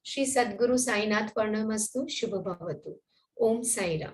श्री सद्गुरु साईनाथ प्रणमस्तु, शुभ भवतु। ओम साई राम।